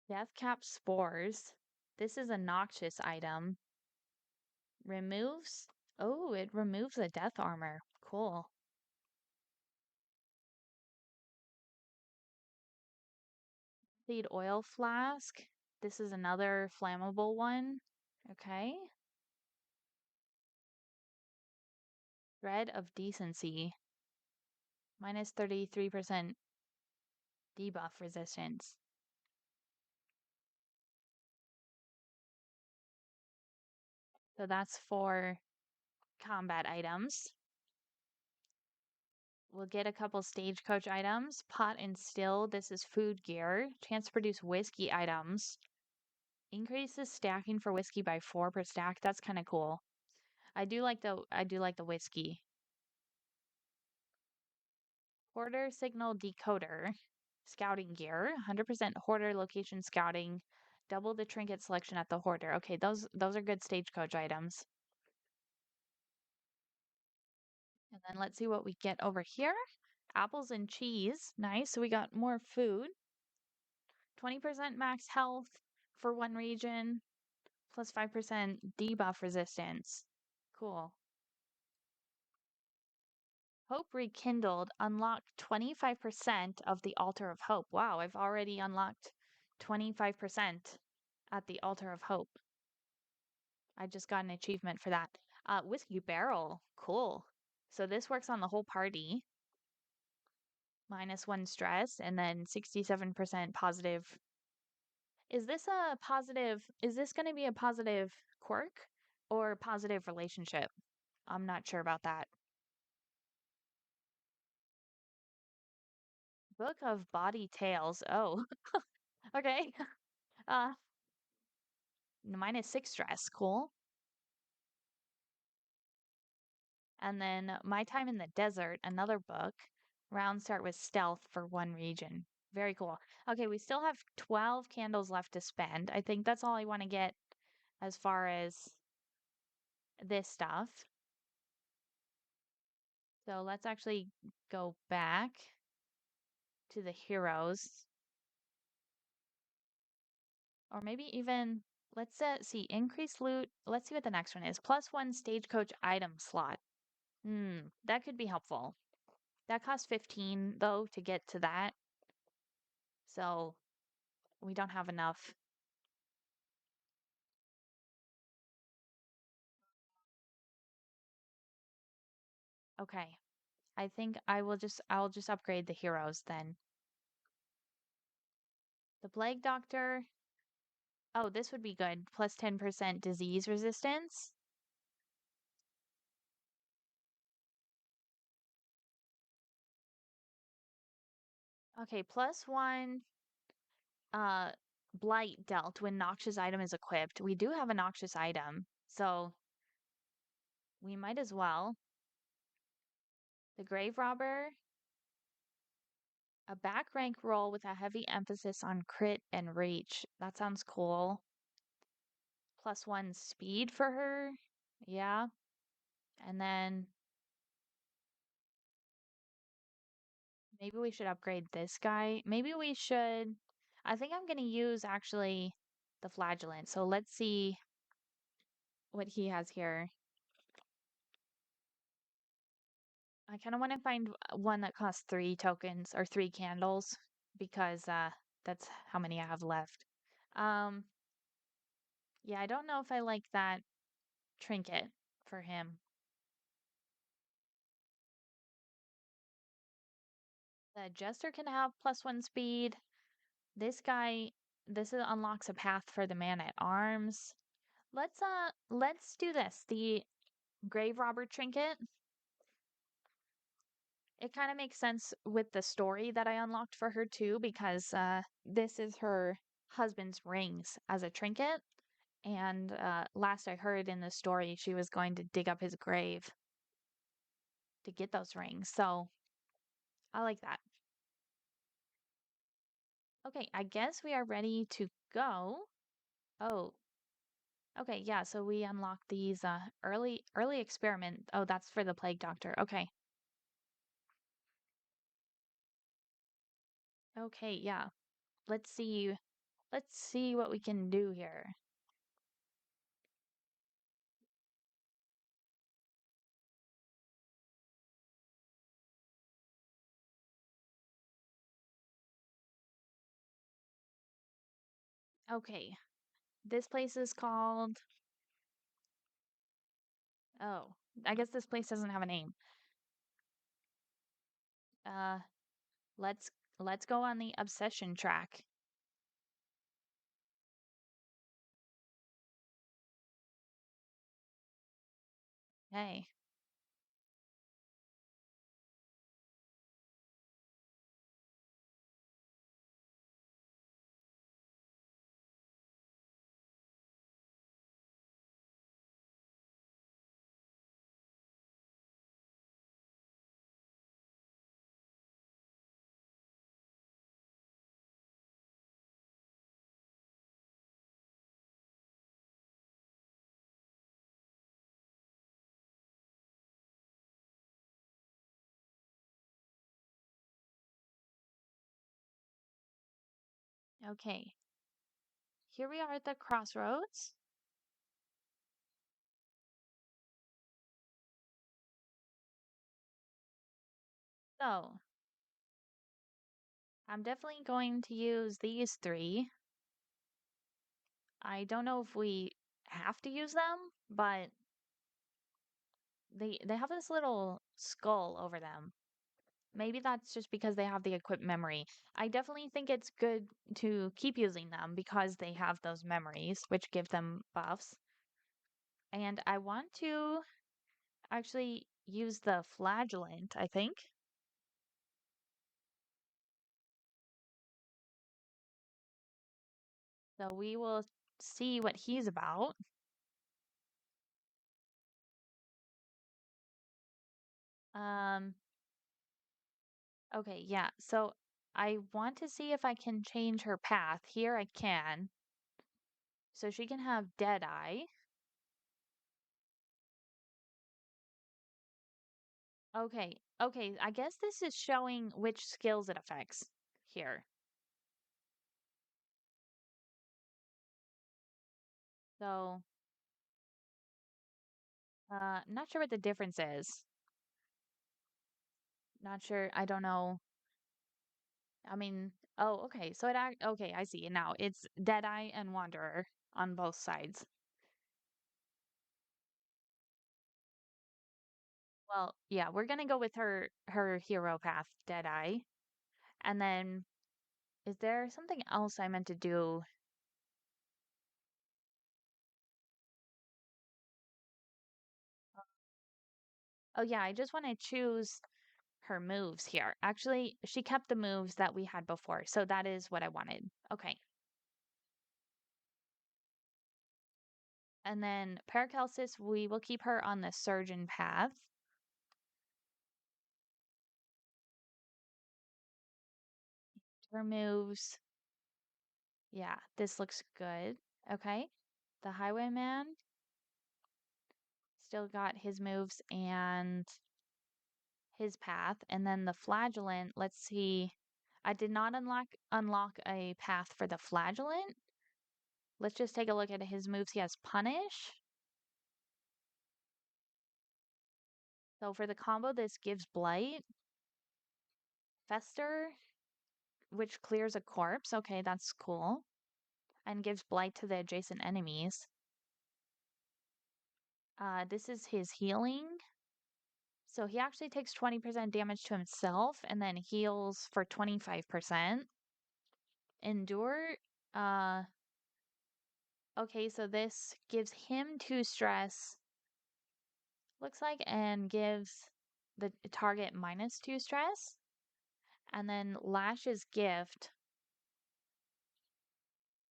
Death cap spores. This is a noxious item. Removes. Oh, it removes a death armor. Cool. Seed oil flask. This is another flammable one. Okay. Thread of decency. Minus 33% debuff resistance. So that's for combat items. We'll get a couple stagecoach items. Pot and still. This is food gear. Chance to produce whiskey items. Increases stacking for whiskey by 4 per stack. That's kind of cool. I do like the whiskey. Hoarder signal decoder. Scouting gear. 100% hoarder location scouting. Double the trinket selection at the hoarder. Okay, those are good stagecoach items. And then let's see what we get over here. Apples and cheese. Nice. So we got more food. 20% max health for one region, plus 5% debuff resistance. Cool. Hope Rekindled. Unlock 25% of the Altar of Hope. Wow, I've already unlocked 25% at the Altar of Hope. I just got an achievement for that. Whiskey Barrel. Cool. So this works on the whole party. -1 stress and then 67% positive. Is this going to be a positive quirk or positive relationship? I'm not sure about that. Book of Body Tales. Oh, okay. Uh, -6 stress. Cool. And then My Time in the Desert, another book. Round start with stealth for one region. Very cool. Okay, we still have 12 candles left to spend. I think that's all I want to get as far as this stuff. So let's actually go back to the heroes. Or maybe even, let's see, increase loot. Let's see what the next one is. +1 stagecoach item slot. That could be helpful. That costs 15 though to get to that. So we don't have enough. Okay. I think I'll just upgrade the heroes then. The Plague Doctor. Oh, this would be good. +10% disease resistance. Okay, +1 uh blight dealt when noxious item is equipped. We do have a noxious item, so we might as well. The Grave Robber. A back rank roll with a heavy emphasis on crit and reach. That sounds cool. +1 speed for her. Yeah. And then maybe we should upgrade this guy. Maybe we should. I think I'm going to use actually the flagellant. So let's see what he has here. I kind of want to find one that costs 3 tokens or 3 candles because that's how many I have left. Um, yeah, I don't know if I like that trinket for him. The Jester can have +1 speed. This guy, this unlocks a path for the man at arms. Let's do this. The Grave Robber trinket. It kind of makes sense with the story that I unlocked for her too, because this is her husband's rings as a trinket. And last I heard in the story, she was going to dig up his grave to get those rings. So I like that. Okay, I guess we are ready to go. Oh, okay, yeah, so we unlock these early experiment. Oh, that's for the Plague Doctor. Okay. Okay, yeah. Let's see. Let's see what we can do here. Okay, this place is called. Oh, I guess this place doesn't have a name. Uh, let's let's go on the obsession track. Hey, okay. Here we are at the crossroads. So, I'm definitely going to use these three. I don't know if we have to use them, but they have this little skull over them. Maybe that's just because they have the equipped memory. I definitely think it's good to keep using them because they have those memories, which give them buffs. And I want to actually use the flagellant, I think. So we will see what he's about. Um, okay, yeah. So I want to see if I can change her path. Here I can. So she can have Deadeye. Okay, okay. I guess this is showing which skills it affects here. So, not sure what the difference is. Not sure. I don't know. I mean, oh, okay. So okay, I see. Now it's Deadeye and Wanderer on both sides. Well, yeah, we're gonna go with her hero path, Deadeye. And then is there something else I meant to do? Oh yeah, I just want to choose her moves here. Actually, she kept the moves that we had before, so that is what I wanted. Okay. And then Paracelsus, we will keep her on the surgeon path. Her moves. Yeah, this looks good. Okay. The Highwayman still got his moves and his path. And then the Flagellant, let's see. I did not unlock a path for the Flagellant. Let's just take a look at his moves. He has Punish. So for the combo, this gives Blight. Fester, which clears a corpse. Okay, that's cool. And gives Blight to the adjacent enemies. This is his healing. So he actually takes 20% damage to himself and then heals for 25%. Endure, uh, okay, so this gives him 2 stress, looks like, and gives the target minus 2 stress. And then Lash's gift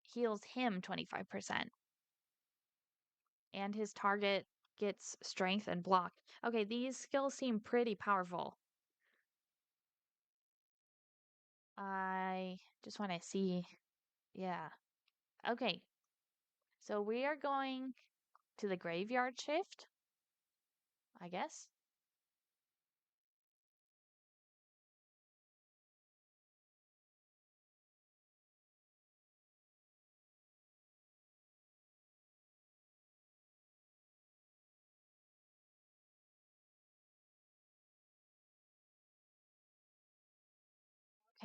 heals him 25%. And his target gets strength and block. Okay, these skills seem pretty powerful. I just want to see. Yeah. Okay. So we are going to the graveyard shift, I guess.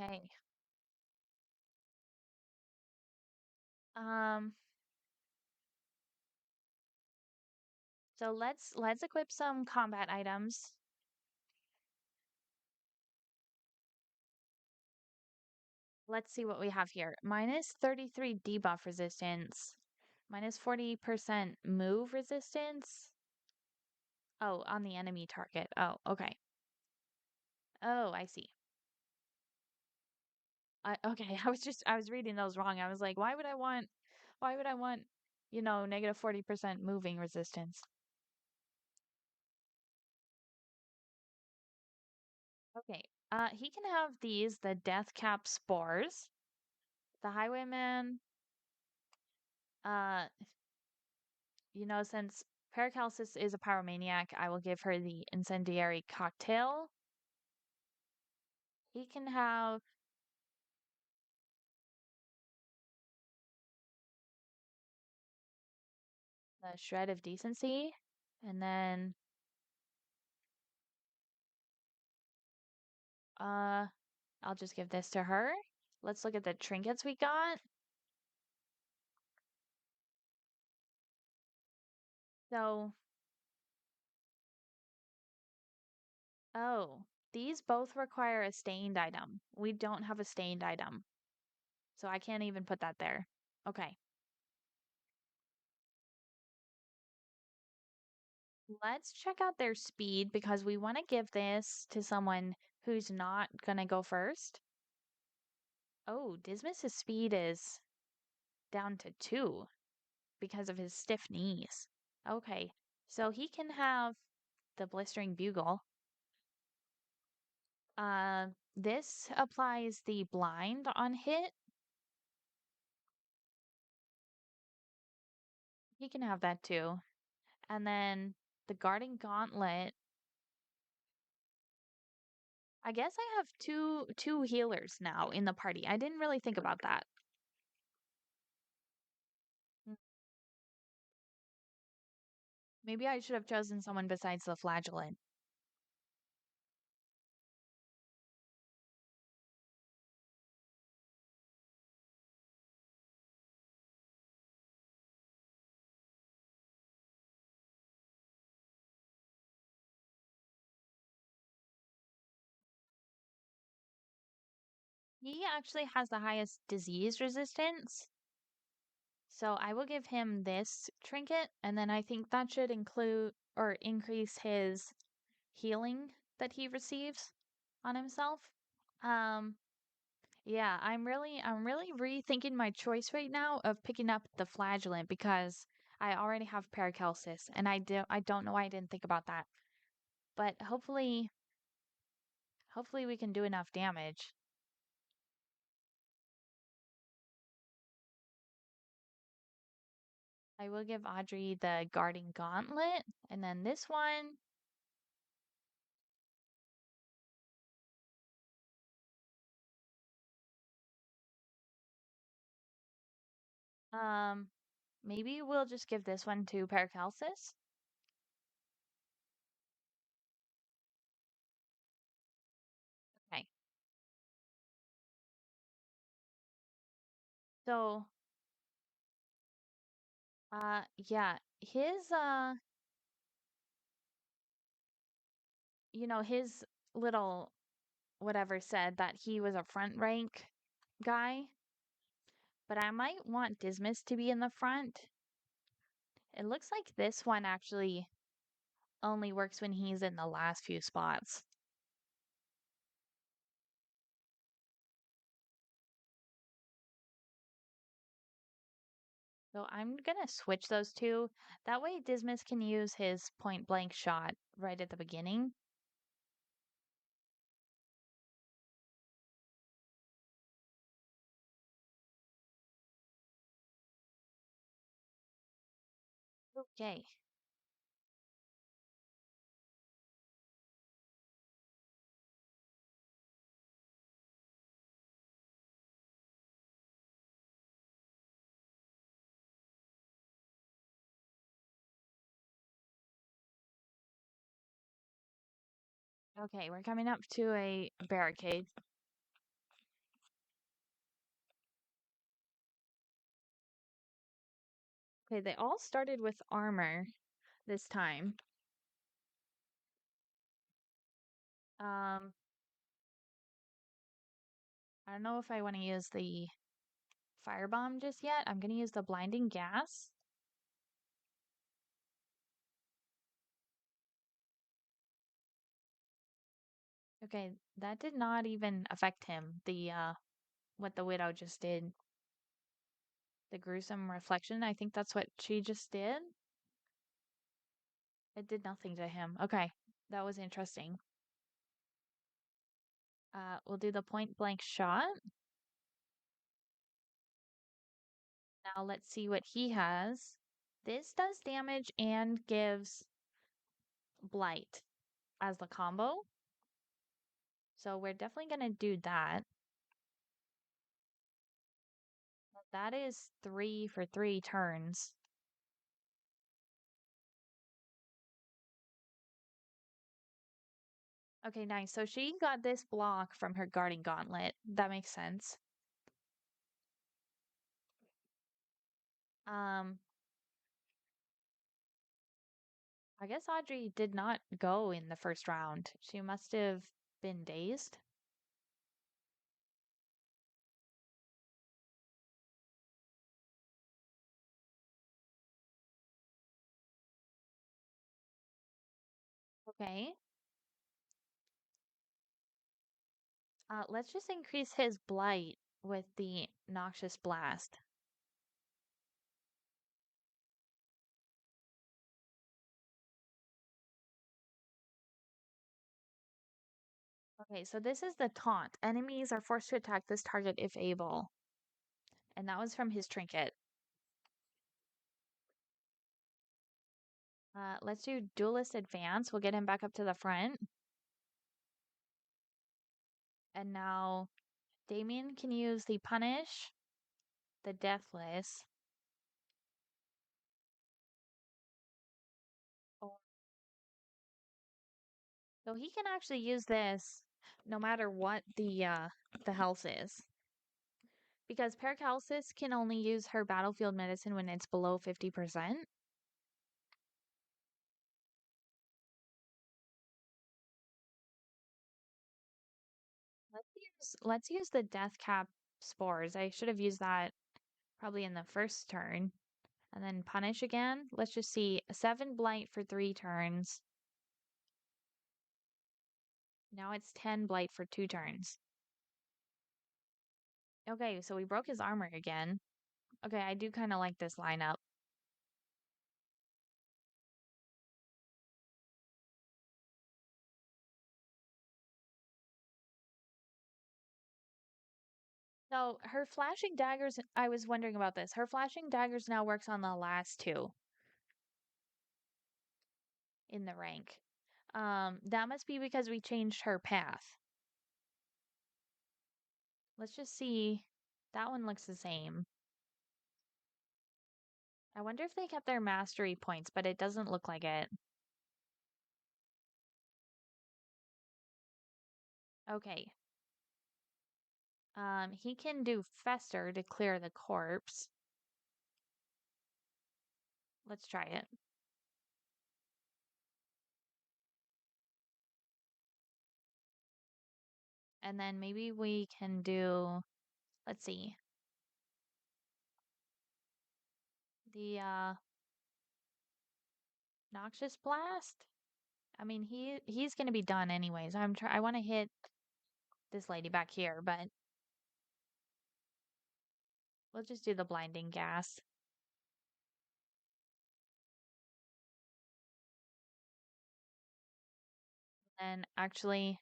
Okay. Um, so let's equip some combat items. Let's see what we have here. Minus 33 debuff resistance. Minus 40% move resistance. Oh, on the enemy target. Oh, okay. Oh, I see. Okay, I was reading those wrong. I was like, why would I want, negative 40% moving resistance? Okay. He can have these, the Death Cap spores. The Highwayman, uh, since Paracalcis is a pyromaniac, I will give her the Incendiary Cocktail. He can have the Shred of Decency, and then uh, I'll just give this to her. Let's look at the trinkets we got. So, oh, these both require a stained item. We don't have a stained item, so I can't even put that there. Okay. Let's check out their speed because we want to give this to someone who's not gonna go first. Oh, Dismas's speed is down to 2 because of his stiff knees. Okay, so he can have the Blistering Bugle. This applies the blind on hit. He can have that too. And then the Guarding Gauntlet. I guess I have two healers now in the party. I didn't really think about that. Mm, maybe I should have chosen someone besides the Flagellant. He actually has the highest disease resistance. So I will give him this trinket, and then I think that should include or increase his healing that he receives on himself. Um, yeah, I'm really rethinking my choice right now of picking up the Flagellant because I already have Paracelsus, and I don't know why I didn't think about that. But hopefully we can do enough damage. I will give Audrey the Guarding Gauntlet, and then this one. Um, maybe we'll just give this one to Paracelsus. Okay. So, yeah, his little whatever said that he was a front rank guy, but I might want Dismas to be in the front. It looks like this one actually only works when he's in the last few spots. So I'm gonna switch those two. That way Dismas can use his point blank shot right at the beginning. Okay. Okay, we're coming up to a barricade. Okay, they all started with armor this time. I don't know if I want to use the firebomb just yet. I'm gonna use the blinding gas. Okay, that did not even affect him. What the widow just did. The gruesome reflection, I think that's what she just did. It did nothing to him. Okay, that was interesting. We'll do the point blank shot. Now let's see what he has. This does damage and gives blight as the combo. So we're definitely gonna do that. That is 3 for 3 turns. Okay, nice. So she got this block from her guarding gauntlet. That makes sense. Um, I guess Audrey did not go in the first round. She must have been dazed. Okay. Let's just increase his blight with the noxious blast. Okay, so this is the taunt. Enemies are forced to attack this target if able. And that was from his trinket. Let's do Duelist Advance. We'll get him back up to the front. And now Damien can use the Punish, the Deathless. Oh. So he can actually use this no matter what the health is. Because Paracelsus can only use her battlefield medicine when it's below 50%. Let's use the Death Cap spores. I should have used that probably in the first turn. And then Punish again. Let's just see. 7 Blight for 3 turns. Now it's 10 Blight for 2 turns. Okay, so we broke his armor again. Okay, I do kind of like this lineup. So her flashing daggers, I was wondering about this. Her flashing daggers now works on the last 2 in the rank. That must be because we changed her path. Let's just see. That one looks the same. I wonder if they kept their mastery points, but it doesn't look like it. Okay. He can do Fester to clear the corpse. Let's try it. And then maybe we can do, let's see, the Noxious Blast. I mean, he's gonna be done anyways. I want to hit this lady back here, but we'll just do the blinding gas. And actually,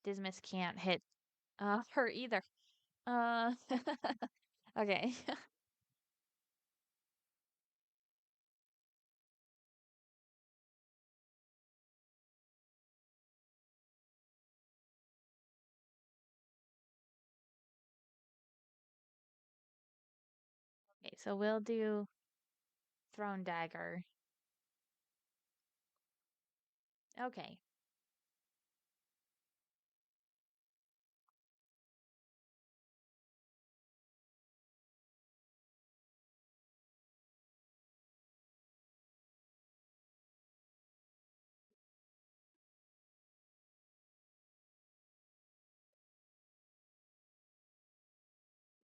Dismas can't hit her either. Uh, okay. Okay, so we'll do Thrown Dagger. Okay.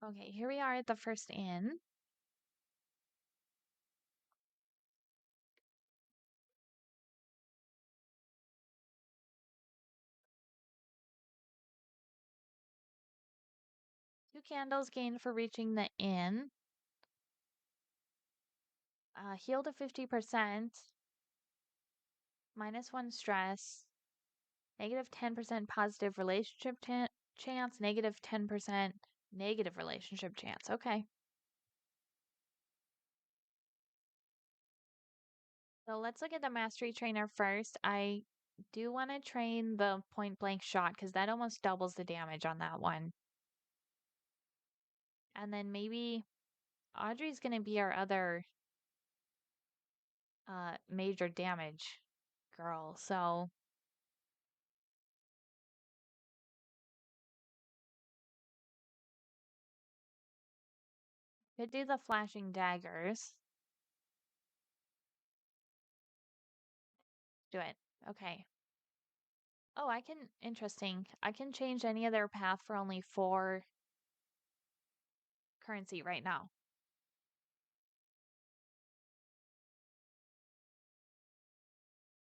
Okay, here we are at the first inn. Two candles gained for reaching the inn. Heal to 50%. -1 stress. -10% positive relationship chance. -10% negative relationship chance. Okay. So let's look at the mastery trainer first. I do want to train the point blank shot because that almost doubles the damage on that one. And then maybe Audrey's going to be our other major damage girl. So could do the flashing daggers. Do it. Okay. Oh, interesting. I can change any other path for only 4 currency right now.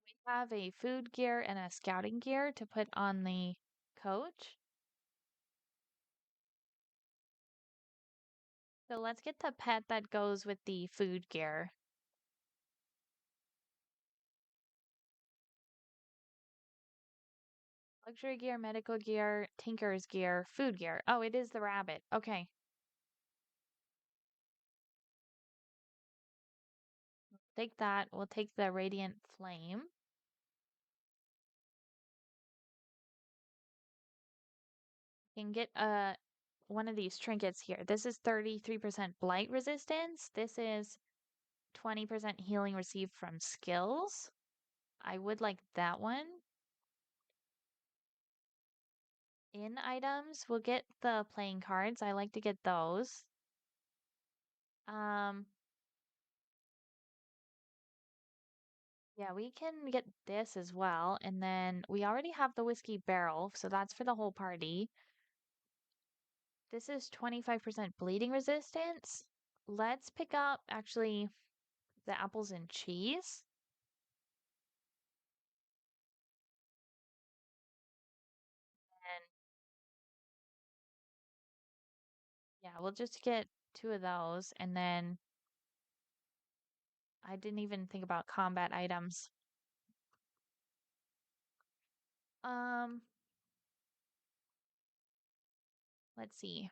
We have a food gear and a scouting gear to put on the coach. So let's get the pet that goes with the food gear. Luxury gear, medical gear, tinker's gear, food gear. Oh, it is the rabbit. Okay. Take that. We'll take the radiant flame. Can get one of these trinkets here. This is 33% blight resistance. This is 20% healing received from skills. I would like that one. In items, we'll get the playing cards. I like to get those. Um, yeah, we can get this as well. And then we already have the whiskey barrel, so that's for the whole party. This is 25% bleeding resistance. Let's pick up actually the apples and cheese. And yeah, we'll just get 2 of those. And then I didn't even think about combat items. Um, let's see.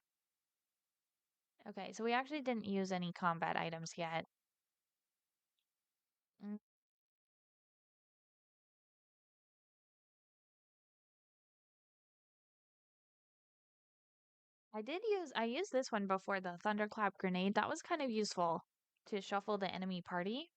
Okay, so we actually didn't use any combat items yet. Mm, I used this one before, the Thunderclap grenade. That was kind of useful to shuffle the enemy party.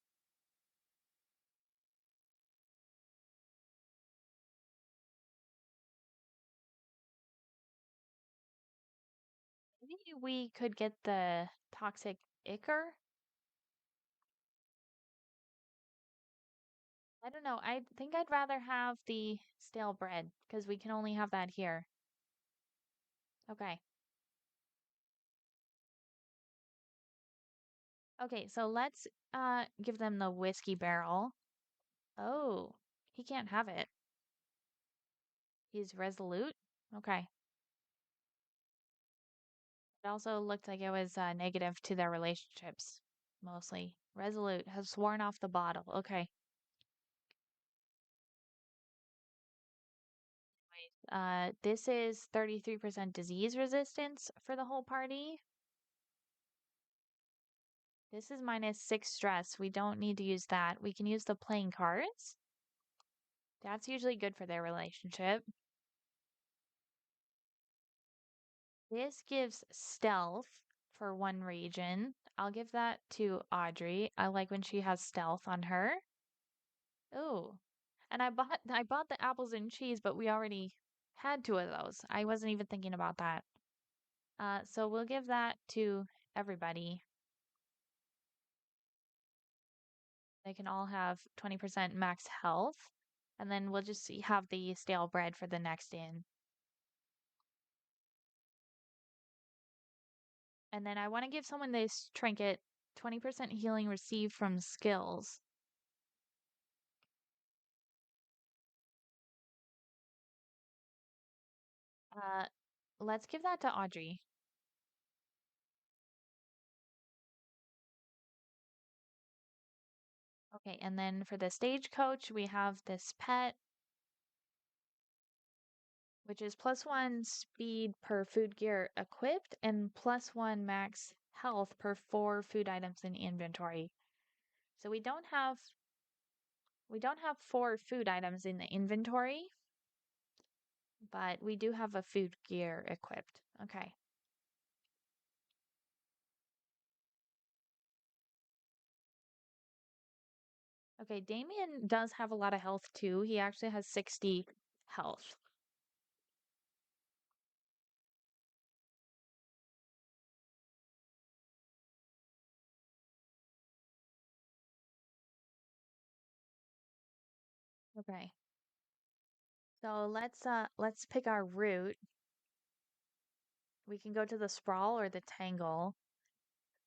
Maybe we could get the toxic ichor. I don't know. I think I'd rather have the stale bread because we can only have that here. Okay. Okay, so let's give them the whiskey barrel. Oh, he can't have it. He's resolute. Okay. It also looked like it was negative to their relationships, mostly. Resolute has sworn off the bottle. Okay. This is 33% disease resistance for the whole party. This is -6 stress. We don't need to use that. We can use the playing cards. That's usually good for their relationship. This gives stealth for one region. I'll give that to Audrey. I like when she has stealth on her. Oh. And I bought the apples and cheese, but we already had 2 of those. I wasn't even thinking about that. So we'll give that to everybody. They can all have 20% max health. And then we'll just have the stale bread for the next inn. And then I want to give someone this trinket, 20% healing received from skills. Uh, let's give that to Audrey. Okay, and then for the stagecoach, we have this pet, which is +1 speed per food gear equipped and +1 max health per 4 food items in inventory. So we don't have 4 food items in the inventory, but we do have a food gear equipped. Okay. Okay, Damien does have a lot of health too. He actually has 60 health. Okay. So let's pick our route. We can go to the sprawl or the tangle.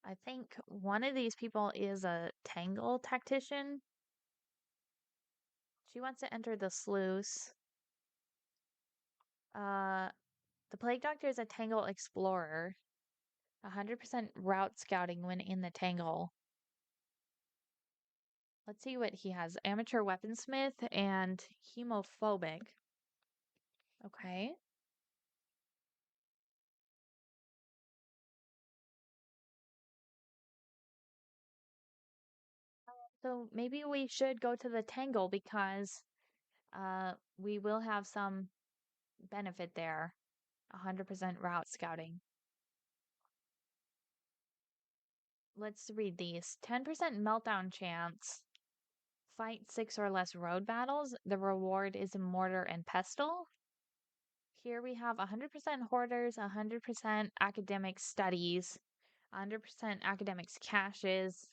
I think one of these people is a tangle tactician. She wants to enter the sluice. Uh, the plague doctor is a tangle explorer. 100% route scouting when in the tangle. Let's see what he has. Amateur weaponsmith and hemophobic. Okay. So maybe we should go to the tangle because we will have some benefit there. 100% route scouting. Let's read these. 10% meltdown chance. Fight 6 or less road battles. The reward is mortar and pestle. Here we have 100% hoarders, 100% academic studies, 100% academics caches,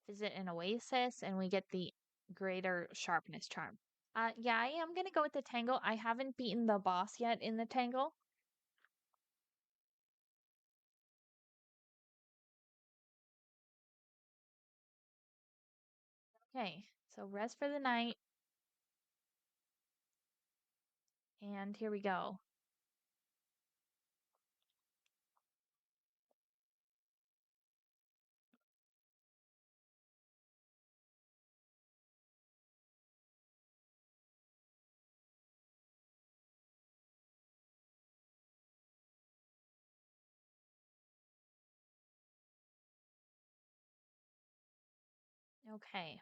visit an oasis, and we get the greater sharpness charm. Yeah, I am gonna go with the tangle. I haven't beaten the boss yet in the tangle. Okay, so rest for the night, and here we go. Okay.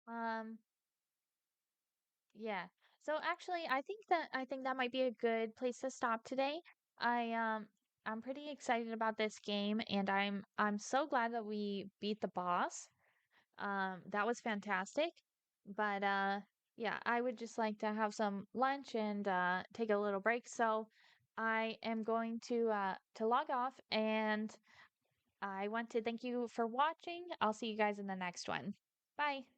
Um, yeah. So actually, I think that might be a good place to stop today. I I'm pretty excited about this game, and I'm so glad that we beat the boss. That was fantastic. But yeah, I would just like to have some lunch and take a little break. So I am going to log off, and I want to thank you for watching. I'll see you guys in the next one. Bye.